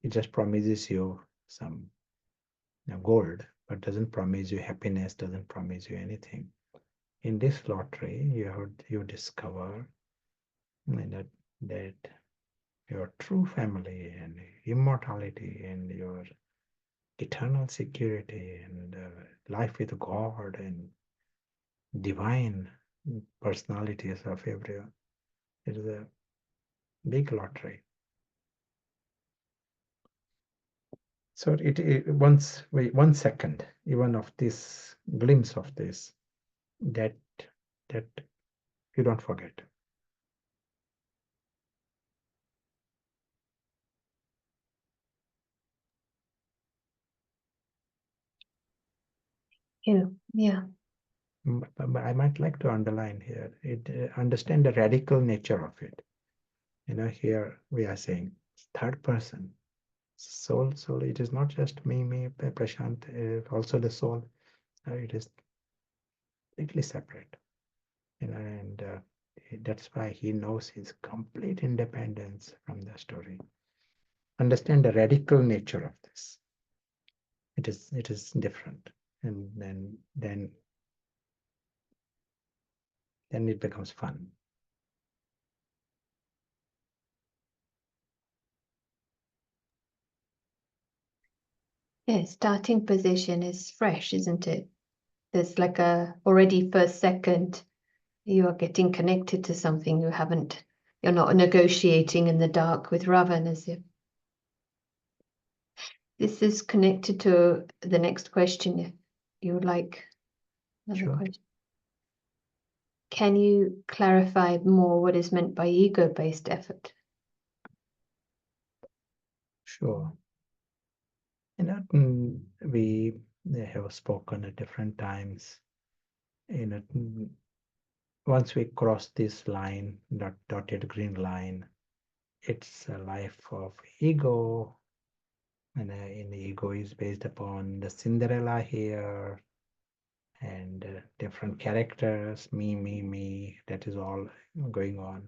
It just promises you some gold, but doesn't promise you happiness, doesn't promise you anything. In this lottery, you discover that your true family and immortality and your eternal security and life with God and divine personalities of everyone. It is a big lottery. So once 1 second, even of this glimpse of this, that you don't forget. Yeah. But I might like to underline here, understand the radical nature of it. Here we are saying third person, soul. It is not just me, Prashant, also the soul. It is completely separate. And that's why he knows his complete independence from the story. Understand the radical nature of this. It is different, and then it becomes fun. Yeah, starting position is fresh, isn't it? There's like a already first second, you are getting connected to something you're not negotiating in the dark with Ravan as if. This is connected to the next question, if you would like another Sure. question. Can you clarify more what is meant by ego-based effort? Sure. We have spoken at different times, Once we cross this line, that dotted green line, it's a life of ego, and in ego is based upon the Cinderella here, and different characters, me, that is all going on.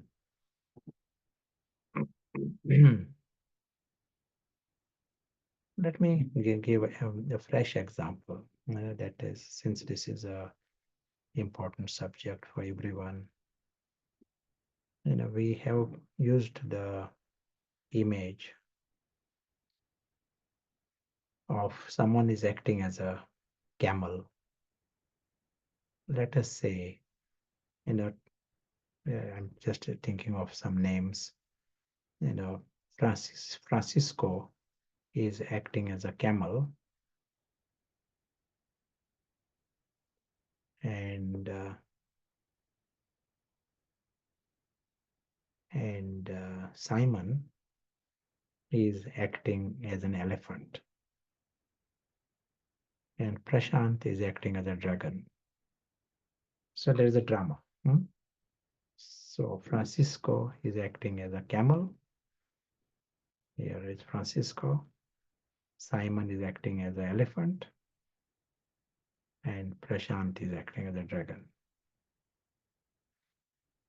Let me give a fresh example. That is, since this is a important subject for everyone, we have used the image of someone is acting as a camel. Let us say, I'm just thinking of some names. Francisco is acting as a camel, and Simon is acting as an elephant, and Prashant is acting as a dragon. So there is a drama. So Francisco is acting as a camel. Here is Francisco. Simon is acting as an elephant, and Prashant is acting as a dragon.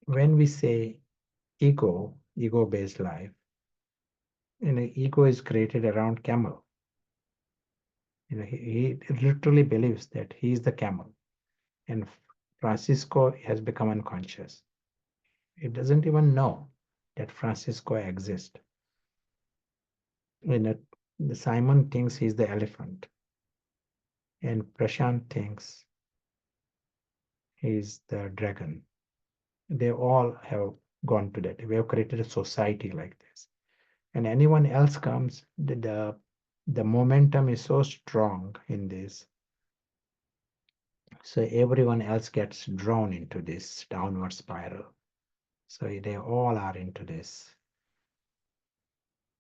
When we say ego-based life, ego is created around camel. He literally believes that he is the camel, and Francisco has become unconscious. He doesn't even know that Francisco exists. Simon thinks he's the elephant, and Prashant thinks he's the dragon. They all have gone to that. We have created a society like this. And anyone else comes, the momentum is so strong in this. So everyone else gets drawn into this downward spiral. So they all are into this,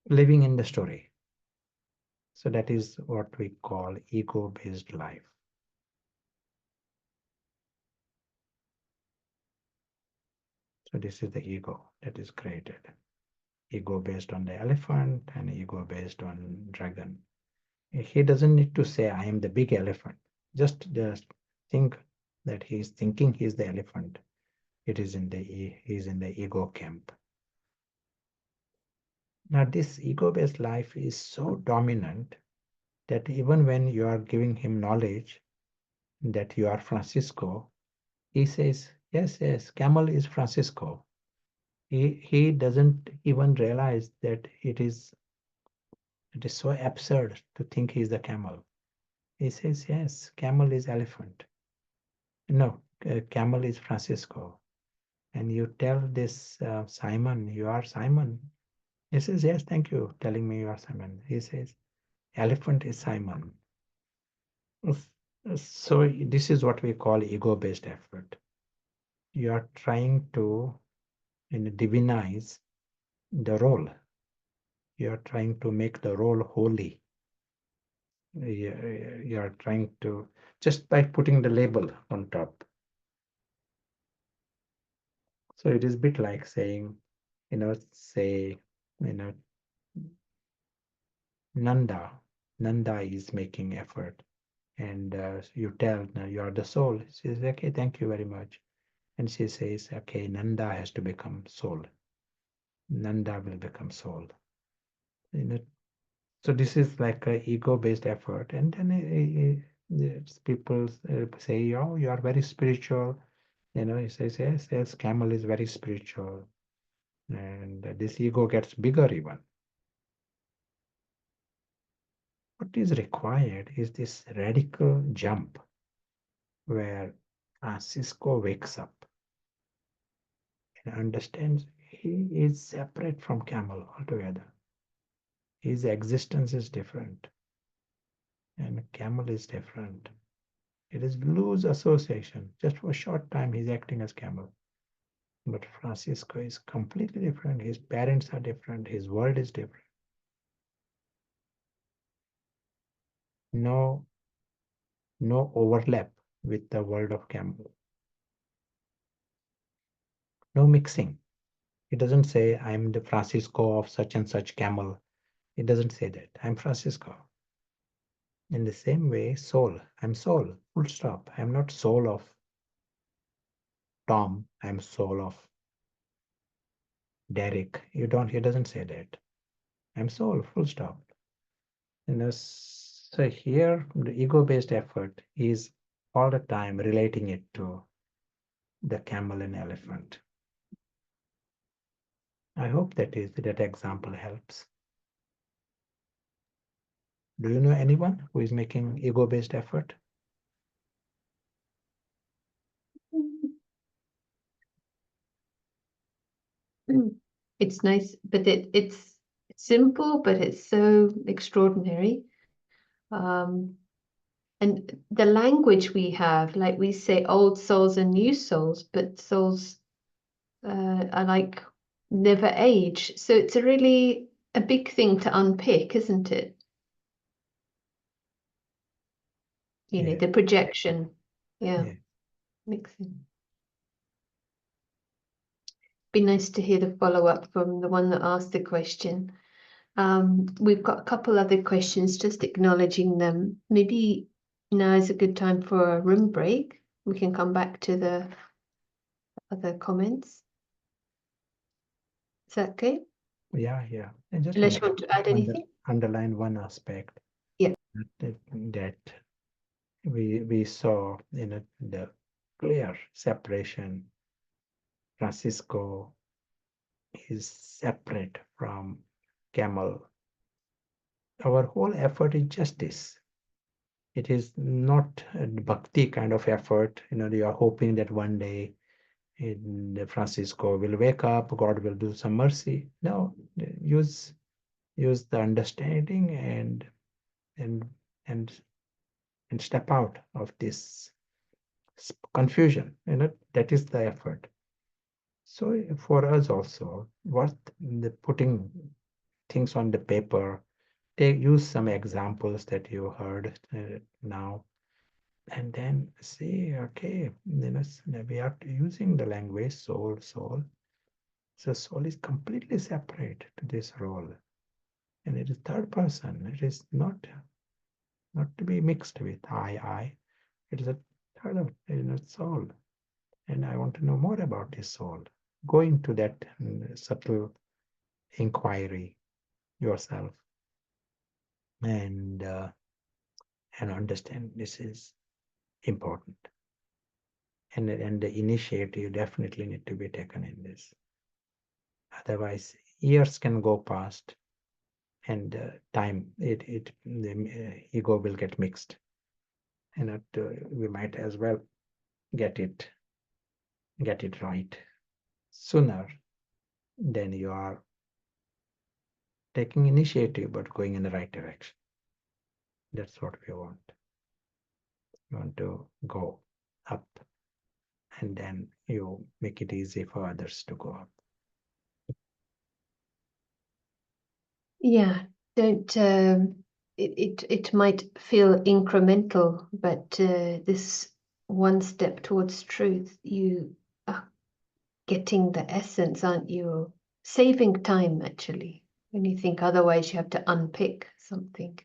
living in the story. So that is what we call ego-based life. So this is the ego that is created. Ego based on the elephant and ego based on dragon. He doesn't need to say, I am the big elephant. Just think that he's thinking he's the elephant. He's in the ego camp. Now this ego-based life is so dominant that even when you are giving him knowledge that you are Francisco, he says, yes, camel is Francisco. He doesn't even realize that it is so absurd to think he's the camel. He says, yes, camel is elephant. No, camel is Francisco. And you tell this Simon, you are Simon. He says, yes, thank you, telling me you are Simon. He says, elephant is Simon. So this is what we call ego-based effort. You are trying to divinize the role. You are trying to make the role holy. You are trying to, just by putting the label on top. So it is a bit like saying, say, Nanda is making effort, and you tell, no, you are the soul. She says, okay, thank you very much. And she says, okay, Nanda has to become soul. Nanda will become soul. So this is like a ego-based effort, and then people say, oh, you are very spiritual. He says, yes, camel is very spiritual, and this ego gets bigger even. What is required is this radical jump where Francisco wakes up and understands he is separate from camel altogether. His existence is different, and camel is different. It is loose association. Just for a short time, he's acting as camel. But Francisco is completely different. His parents are different. His world is different. No overlap with the world of camel. No mixing. It doesn't say I'm the Francisco of such and such camel. It doesn't say that. I'm Francisco. In the same way, soul. I'm soul. Full stop. I'm not soul of Tom. I'm soul of Derek. It doesn't say that. I'm soul. Full stop. So here the ego-based effort is all the time relating it to the camel and elephant. I hope that example helps. Do you know anyone who is making ego-based effort? It's nice, but it's simple, but it's so extraordinary. And the language we have, like we say old souls and new souls, but souls are like never age. So it's a big thing to unpick, isn't it? You know, Yeah. the projection. Yeah. Yeah. Mixing. Be nice to hear the follow-up from the one that asked the question. We've got a couple other questions, just acknowledging them. Maybe now is a good time for a room break. We can come back to the other comments. Is that okay? Yeah. And just Unless you want to add anything? underline one aspect. Yeah. That we saw in the clear separation. Francisco is separate from camel. Our whole effort is justice. It is not a bhakti kind of effort. You are hoping that one day Francisco will wake up, God will do some mercy. No, use the understanding and step out of this confusion. That is the effort. So for us also, putting things on the paper, use some examples that you heard now, and then see, okay, we are using the language soul. So soul is completely separate to this role, and it is third person. It is not to be mixed with I. It is a third, soul, and I want to know more about this soul. Go into that subtle inquiry yourself, and understand this is important, and the initiative definitely need to be taken in this. Otherwise, years can go past, and the ego will get mixed, and we might as well get it right sooner than you are taking initiative but going in the right direction. That's what we want. You want to go up, and then you make it easy for others to go up. Yeah, don't it might feel incremental, but this one step towards truth, you are getting the essence, aren't you? Saving time, actually, when you think otherwise you have to unpick something.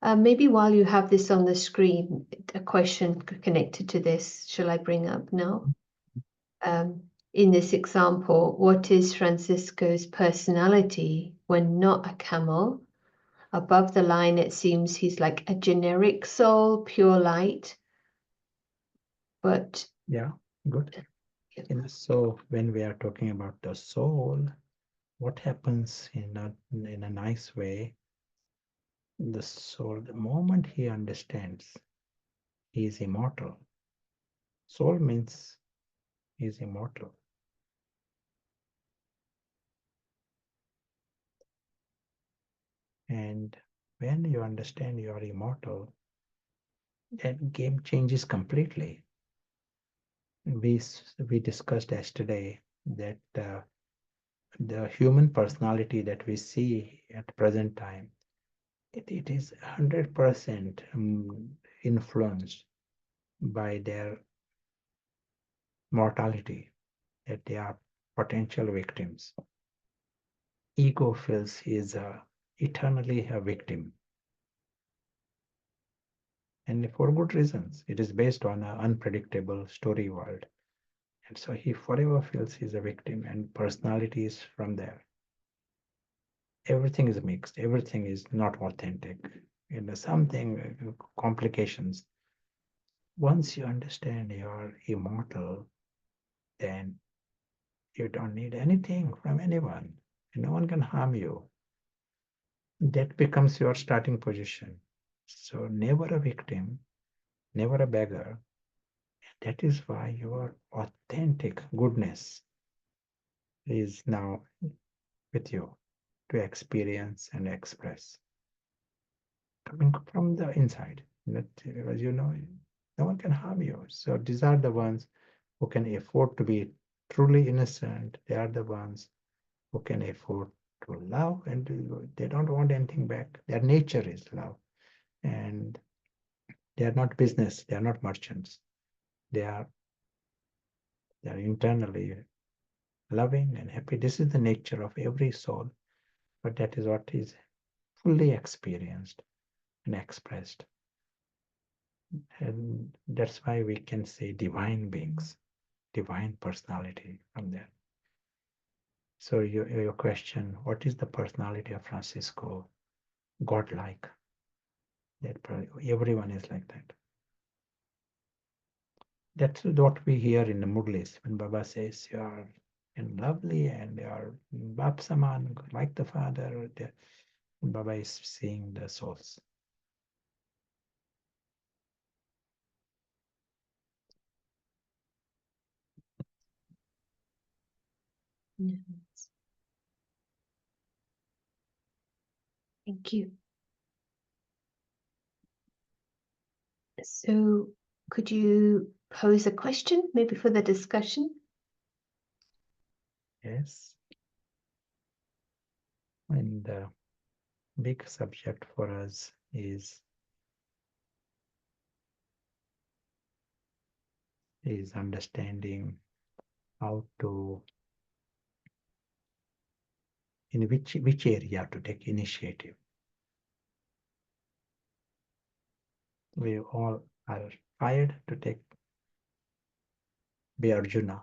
Maybe while you have this on the screen, a question connected to this, shall I bring up now? In this example, what is Francisco's personality when not a camel? Above the line, it seems he's like a generic soul, pure light. But yeah, good. So when we are talking about the soul, what happens in a nice way? The soul, the moment he understands he is immortal. Soul means he is immortal. And when you understand you are immortal, that game changes completely. We discussed yesterday that the human personality that we see at present time, it is 100% influenced by their mortality. that they are potential victims. Ego feels he is eternally a victim. And for good reasons. It is based on an unpredictable story world. And so he forever feels he's a victim, and personality is from there. Everything is mixed, everything is not authentic. Something complications. Once you understand you're immortal, then you don't need anything from anyone. No one can harm you. That becomes your starting position. So never a victim, never a beggar. That is why your authentic goodness is now with you to experience and express, coming from the inside. That, as you know, no one can harm you. So these are the ones who can afford to be truly innocent. They are the ones who can afford to love, and they don't want anything back. Their nature is love, and they are not business. They are not merchants. They are internally loving and happy. This is the nature of every soul, but that is what is fully experienced and expressed. And that's why we can say divine beings, divine personality from there. So your question, what is the personality of Francisco? Godlike. That everyone is like that. That's what we hear in the Murlis when Baba says you are lovely and you are Bap Saman, like the Father. Baba is seeing the souls. Yes. Thank you. So could you pose a question, maybe for the discussion? Yes. And the big subject for us is understanding how to, in which area to take initiative. We all are fired to be Arjuna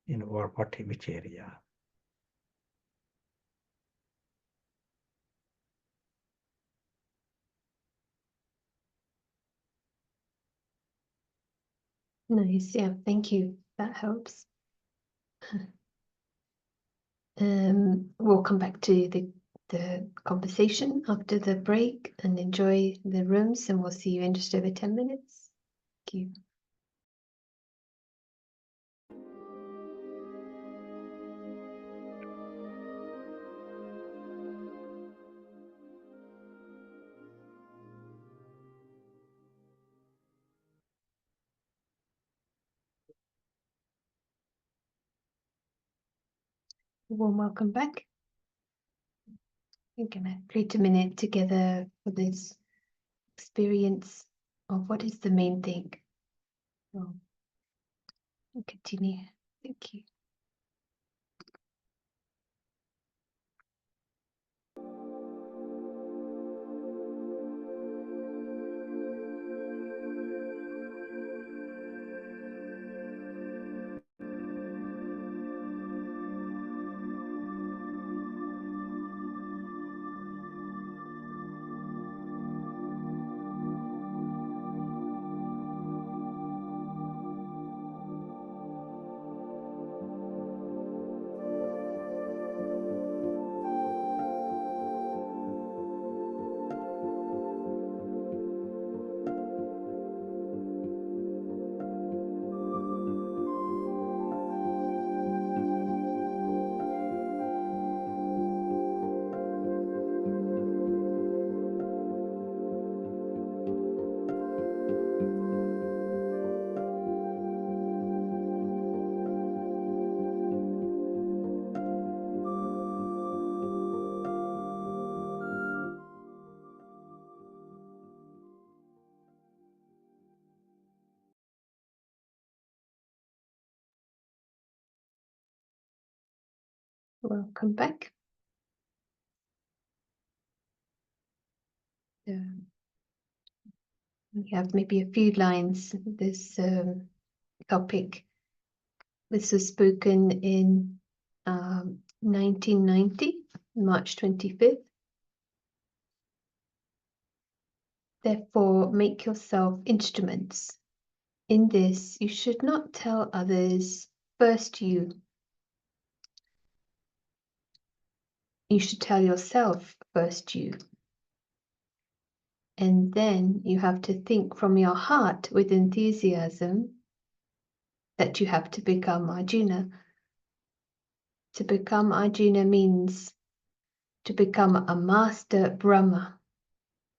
in which area. Nice, yeah, thank you. That helps. We'll come back to the conversation after the break and enjoy the rooms, and we'll see you in just over 10 minutes. Thank you. Warm welcome back. We're gonna create a minute together for this experience of what is the main thing. We'll continue. Thank you. Welcome back. We have maybe a few lines. This topic. This was spoken in 1990, March 25th. Therefore, make yourself instruments. In this, you should not tell others, first you. You should tell yourself, first you. And then you have to think from your heart with enthusiasm that you have to become Arjuna. To become Arjuna means to become a master Brahma.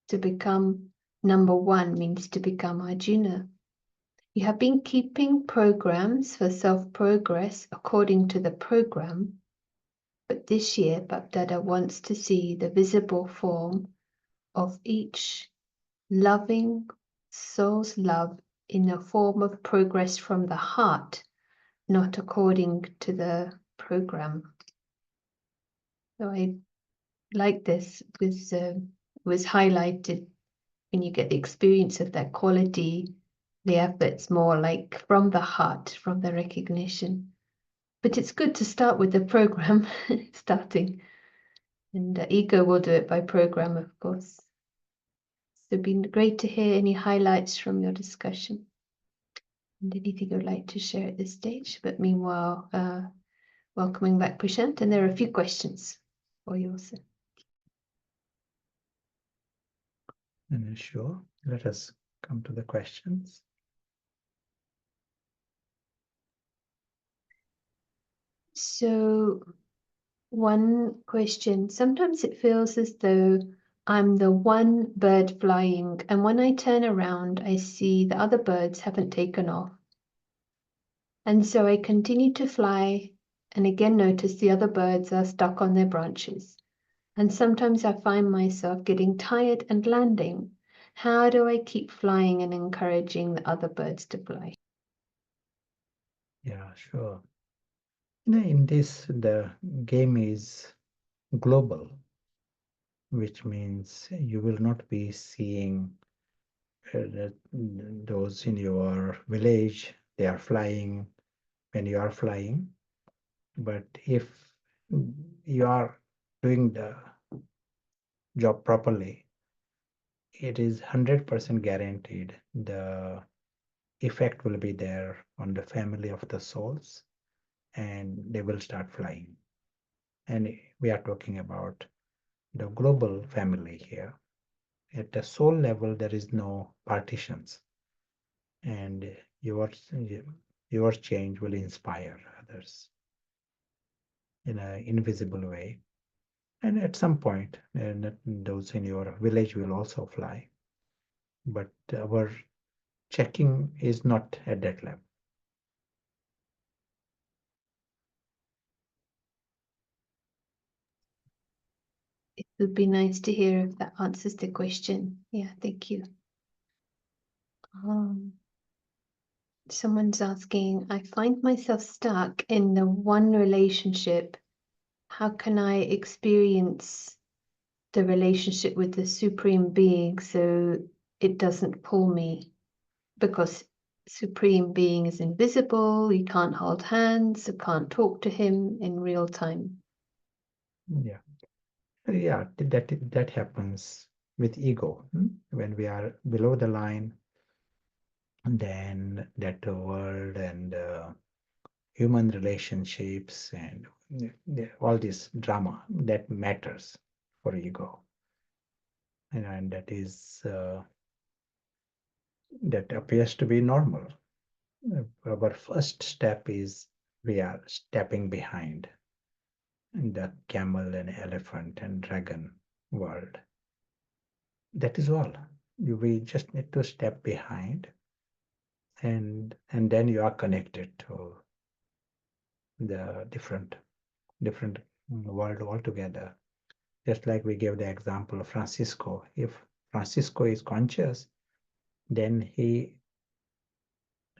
To become number one means to become Arjuna. You have been keeping programs for self-progress according to the program, but this year Bapdada wants to see the visible form of each loving soul's love in a form of progress from the heart, not according to the program. So I like this because was highlighted when you get the experience of that quality, the effort's more like from the heart, from the recognition. But it's good to start with the program, starting. And ego will do it by program, of course. So it's been great to hear any highlights from your discussion. And anything you'd like to share at this stage. But meanwhile, welcoming back Prashant, and there are a few questions for you also. And sure, let us come to the questions. So, one question. Sometimes it feels as though I'm the one bird flying, and when I turn around, I see the other birds haven't taken off. And so I continue to fly and again notice the other birds are stuck on their branches. And sometimes I find myself getting tired and landing. How do I keep flying and encouraging the other birds to fly? Yeah, sure. In this, the game is global, which means you will not be seeing those in your village, they are flying when you are flying. But if you are doing the job properly, it is 100% guaranteed the effect will be there on the family of the souls and they will start flying. And we are talking about the global family here. At the soul level, there is no partitions, and your change will inspire others in an invisible way. And at some point, those in your village will also fly. But our checking is not at that level. It would be nice to hear if that answers the question. Yeah, thank you. Someone's asking, I find myself stuck in the one relationship. How can I experience the relationship with the Supreme Being so it doesn't pull me? Because Supreme Being is invisible, you can't hold hands, you can't talk to him in real time. Yeah. Yeah, that happens with ego. When we are below the line, then that world and human relationships and all this drama that matters for ego. And that is that appears to be normal. Our first step is we are stepping behind the camel and elephant and dragon world. That is all. We just need to step behind, and then you are connected to the different world altogether. Just like we gave the example of Francisco. If Francisco is conscious, then he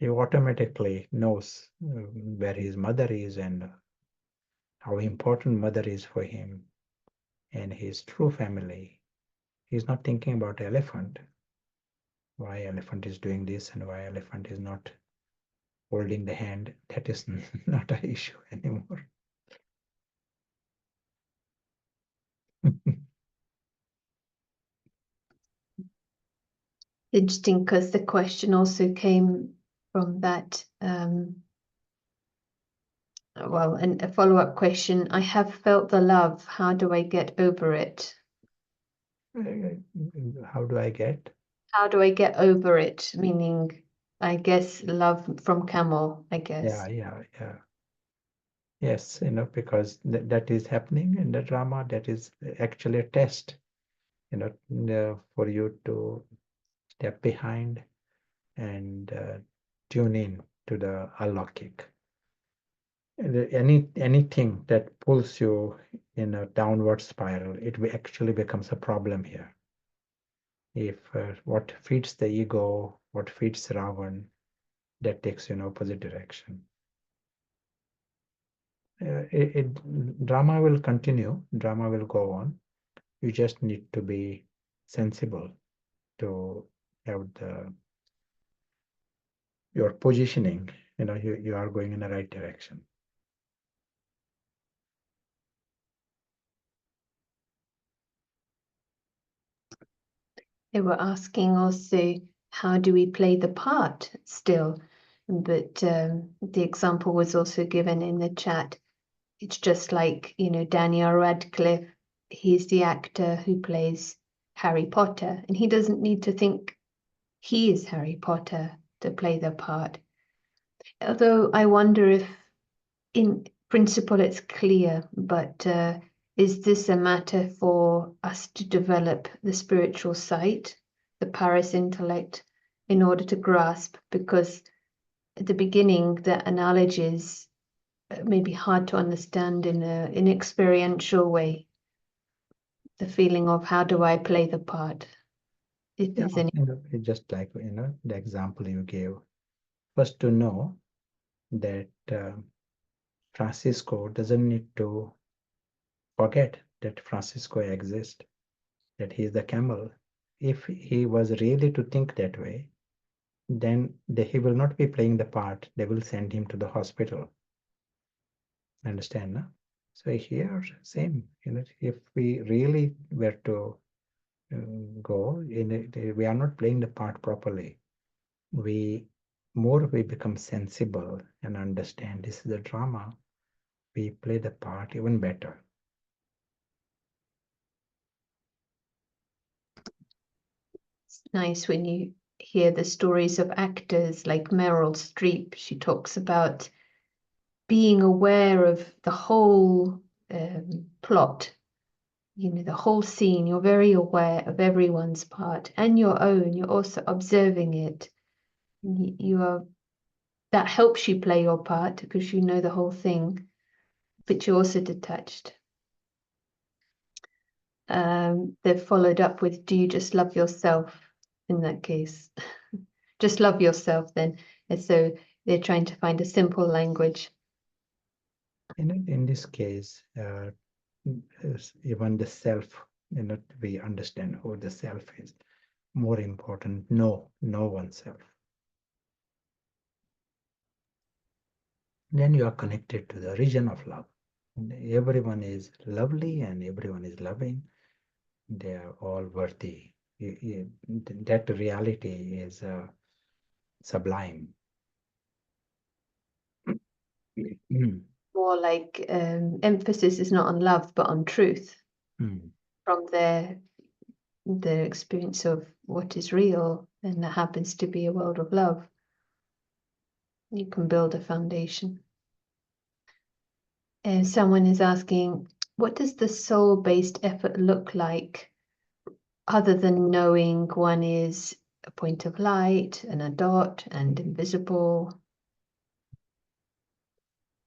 automatically knows where his mother is and how important mother is for him and his true family. He's not thinking about elephant, why elephant is doing this and why elephant is not holding the hand. That is not an issue anymore. Interesting, because the question also came from that, well, and a follow-up question, I have felt the love, how do I get over it? How do I get? How do I get over it? Meaning, I guess love from camel, I guess. Yeah. Yes, because that is happening in the drama. That is actually a test, for you to step behind and tune in to the alokik. Anything that pulls you in a downward spiral, it actually becomes a problem here. If what feeds the ego, what feeds Ravan, that takes you in opposite direction. Drama will continue, drama will go on. You just need to be sensible to have your positioning, you are going in the right direction. They were asking also, how do we play the part still? But the example was also given in the chat. It's just like, Daniel Radcliffe, he's the actor who plays Harry Potter, and he doesn't need to think he is Harry Potter to play the part. Although I wonder if in principle it's clear, but is this a matter for us to develop the spiritual sight, the paras intellect, in order to grasp? Because at the beginning, the analogies may be hard to understand in an experiential way. The feeling of how do I play the part? If there's any. It's just like the example you gave. First, to know that Francisco doesn't need to forget that Francisco exists, that he is the camel. If he was really to think that way, then he will not be playing the part. They will send him to the hospital. Understand, no? So here, same. If we really were to go we are not playing the part properly. More we become sensible and understand this is the drama, we play the part even better. It's nice when you hear the stories of actors like Meryl Streep. She talks about being aware of the whole plot, the whole scene. You're very aware of everyone's part and your own. You're also observing it. That helps you play your part because you know the whole thing, but you're also detached. They've followed up with, do you just love yourself in that case? Just love yourself then. And so they're trying to find a simple language. In this case, even the self, we understand who the self is. More important, know oneself. Then you are connected to the region of love. And everyone is lovely and everyone is loving. They are all worthy. That reality is sublime. More like emphasis is not on love, but on truth. From their experience of what is real, and that happens to be a world of love. You can build a foundation. And someone is asking, what does the soul-based effort look like, other than knowing one is a point of light and a dot and invisible?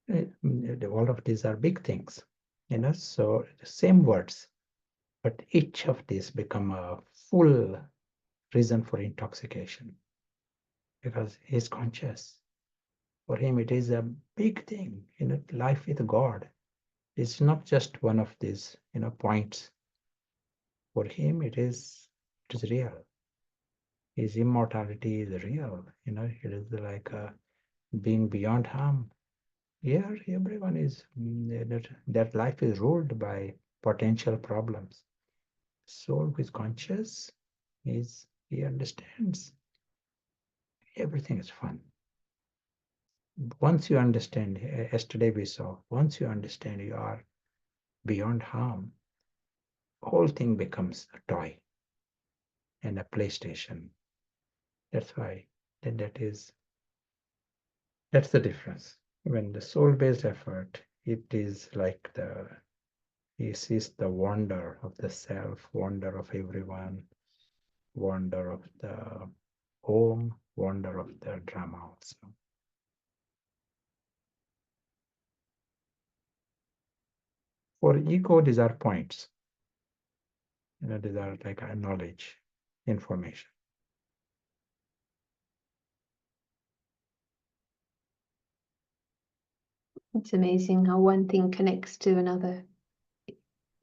All of these are big things, so the same words, but each of these become a full reason for intoxication because he's conscious. For him, it is a big thing, life with God. It's not just one of these, points. For him, it is real. His immortality is real. It is like being beyond harm. Here, everyone is that life is ruled by potential problems. Soul who is conscious he understands everything is fun. Once you understand, yesterday we saw, once you understand you are beyond harm, whole thing becomes a toy and a PlayStation. That's why that's the difference. When the soul-based effort, it is like he sees the wonder of the self, wonder of everyone, wonder of the home, wonder of the drama also. For ego, these are points. These are like knowledge, information. It's amazing how one thing connects to another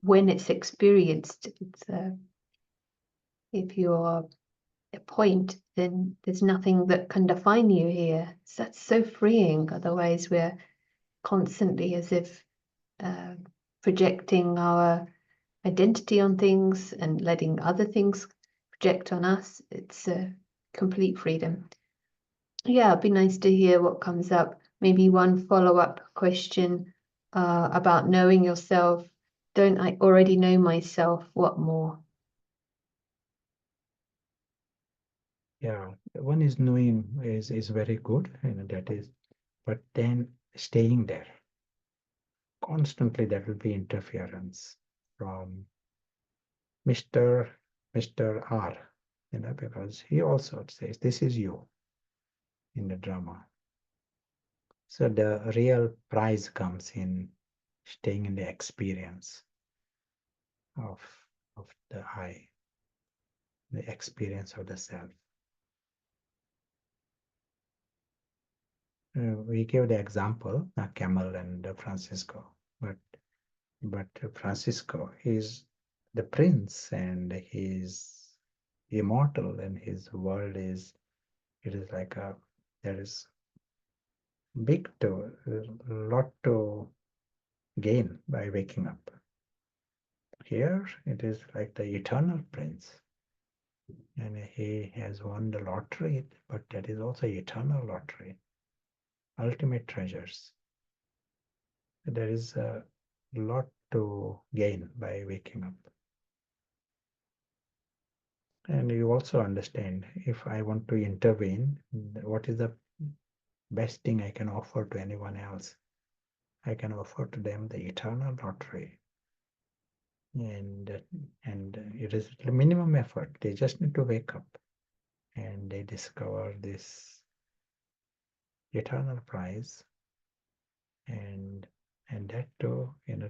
when it's experienced. If you're a point, then there's nothing that can define you here. So that's so freeing. Otherwise, we're constantly as if projecting our identity on things and letting other things project on us. It's a complete freedom. Yeah, it'd be nice to hear what comes up. Maybe one follow-up question about knowing yourself. Don't I already know myself? What more? Yeah, one is knowing is very good, that is, but then staying there constantly, that will be interference from Mr. R, because he also says this is you in the drama. So the real prize comes in staying in the experience of the I, the experience of the self. We gave the example, Camel and Francisco, but Francisco is the prince and he's immortal, and his world is like there is a lot to gain by waking up. Here it is like the eternal prince, and he has won the lottery, but that is also eternal lottery, ultimate treasures. There is a lot to gain by waking up. And you also understand, if I want to intervene, what is the best thing I can offer to anyone else? I can offer to them the eternal lottery. And it is the minimum effort. They just need to wake up and they discover this eternal prize. And that too, in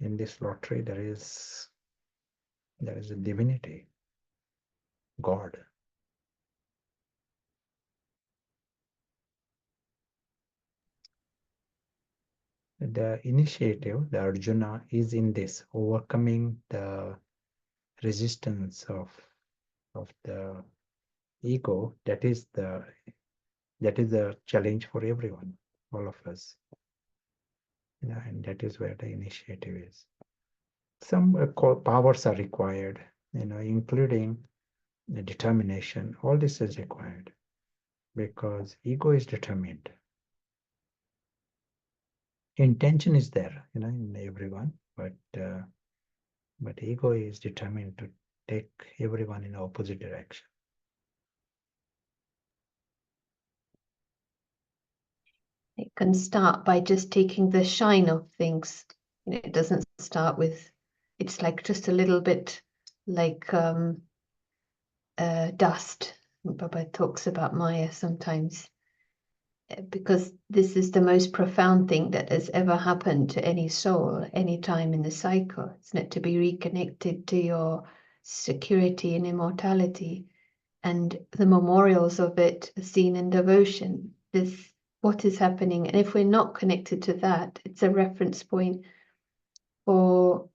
this lottery, there is a divinity, God. The initiative, the Arjuna, is in this, overcoming the resistance of the ego. That is the challenge for everyone, all of us. And that is where the initiative is. Some powers are required, including the determination. All this is required because ego is determined. Intention is there, in everyone, but ego is determined to take everyone in opposite direction. It can start by just taking the shine off things. It doesn't start with, it's like just a little bit like dust. Baba talks about Maya sometimes, because this is the most profound thing that has ever happened to any soul, any time in the cycle. It's not to be reconnected to your security and immortality. And the memorials of it are seen in devotion. This what is happening. And if we're not connected to that, it's a reference point for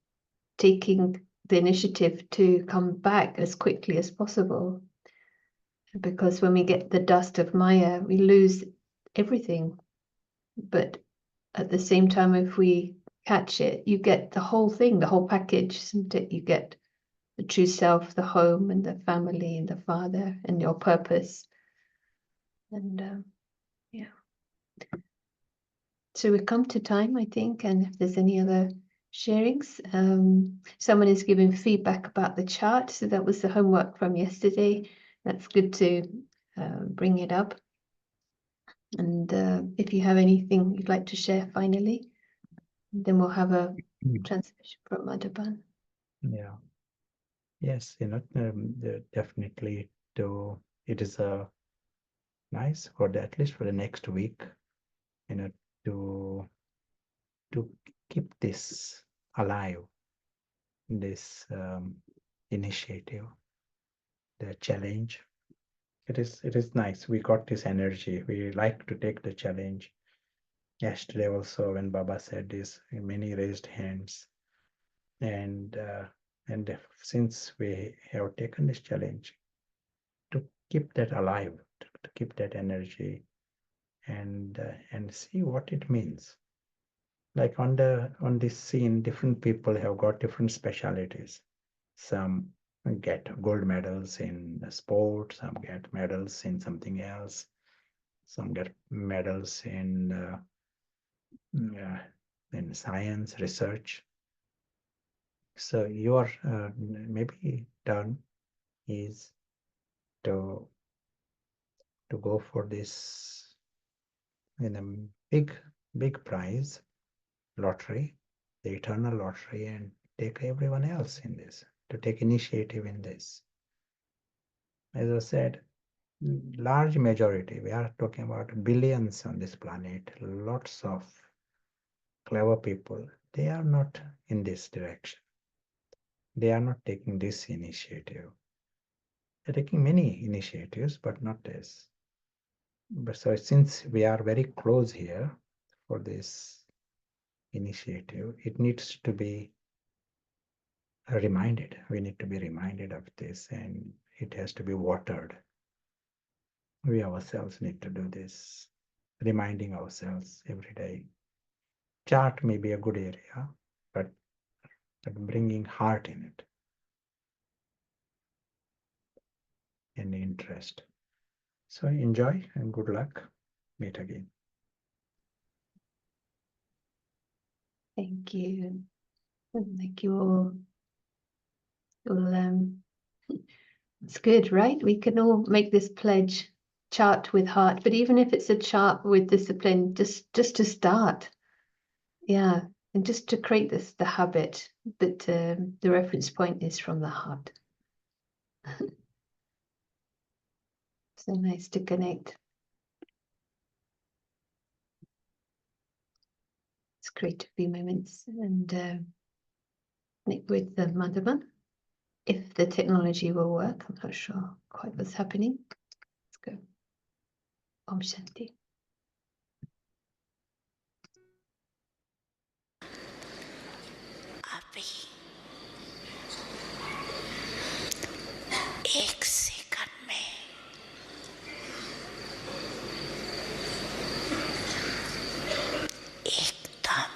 taking the initiative to come back as quickly as possible. Because when we get the dust of Maya, we lose everything. But at the same time, if we catch it, you get the whole thing, the whole package, isn't it? You get the true self, the home and the family and the father and your purpose. And yeah. So we've come to time, I think, and if there's any other sharings. Someone is giving feedback about the chart, so that was the homework from yesterday. That's good to bring it up. And if you have anything you'd like to share finally, then we'll have a transmission from Madhaban. Yeah. Yes, definitely it is nice at least for the next week, to keep this alive, this initiative, the challenge. It is nice. We got this energy. We like to take the challenge. Yesterday also, when Baba said this, many raised hands, and since we have taken this challenge, to keep that alive, to keep that energy, and see what it means. Like on this scene, different people have got different specialities. Some get gold medals in sport, some get medals in something else, some get medals in science research. So your maybe turn is to go for this in a big prize lottery, the eternal lottery, and take everyone else in this, to take initiative in this. As I said, large majority, we are talking about billions on this planet, lots of clever people, they are not in this direction. They are not taking this initiative. They're taking many initiatives, but not this. But so since we are very close here for this initiative, it needs to be reminded. We need to be reminded of this, and it has to be watered. We ourselves need to do this, reminding ourselves every day. Chart may be a good area, but bringing heart in it and interest. So enjoy and good luck. Meet again. Thank you. And thank you all. Well, it's good, right? We can all make this pledge, chart with heart, but even if it's a chart with discipline, just to start. Yeah, and just to create the habit, but the reference point is from the heart. So nice to connect. It's great to be moments and connect with the Madhavan. If the technology will work, I'm not sure quite what's happening. Let's go. Om Shanti. अभी एक second में एकदम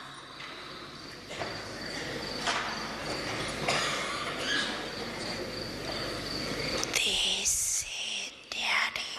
तेज से न्यारी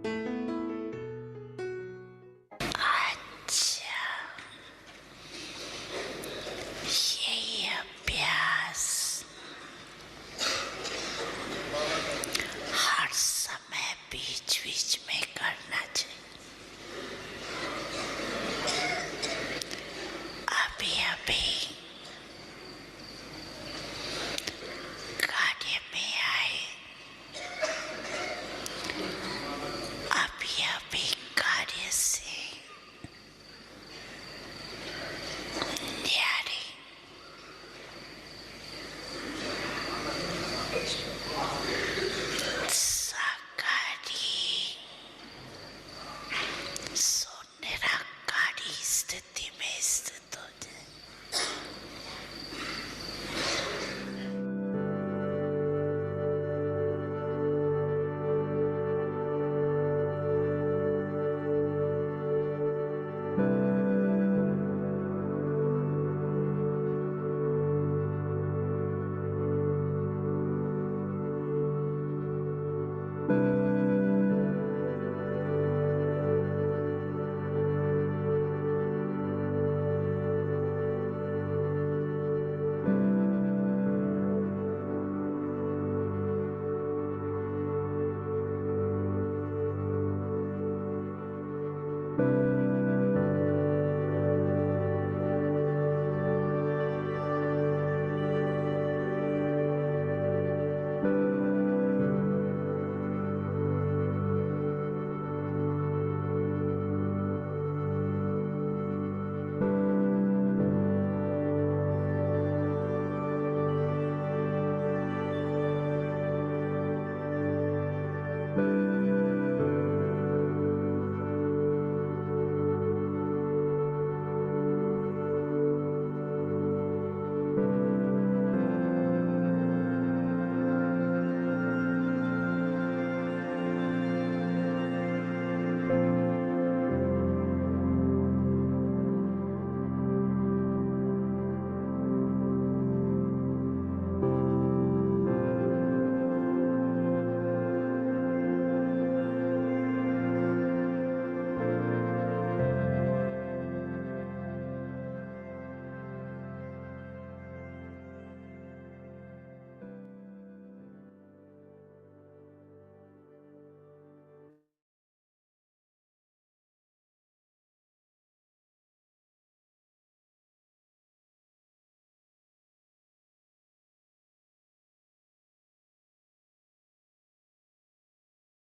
अच्छा यही अभ्यास हर समय बीच बीच में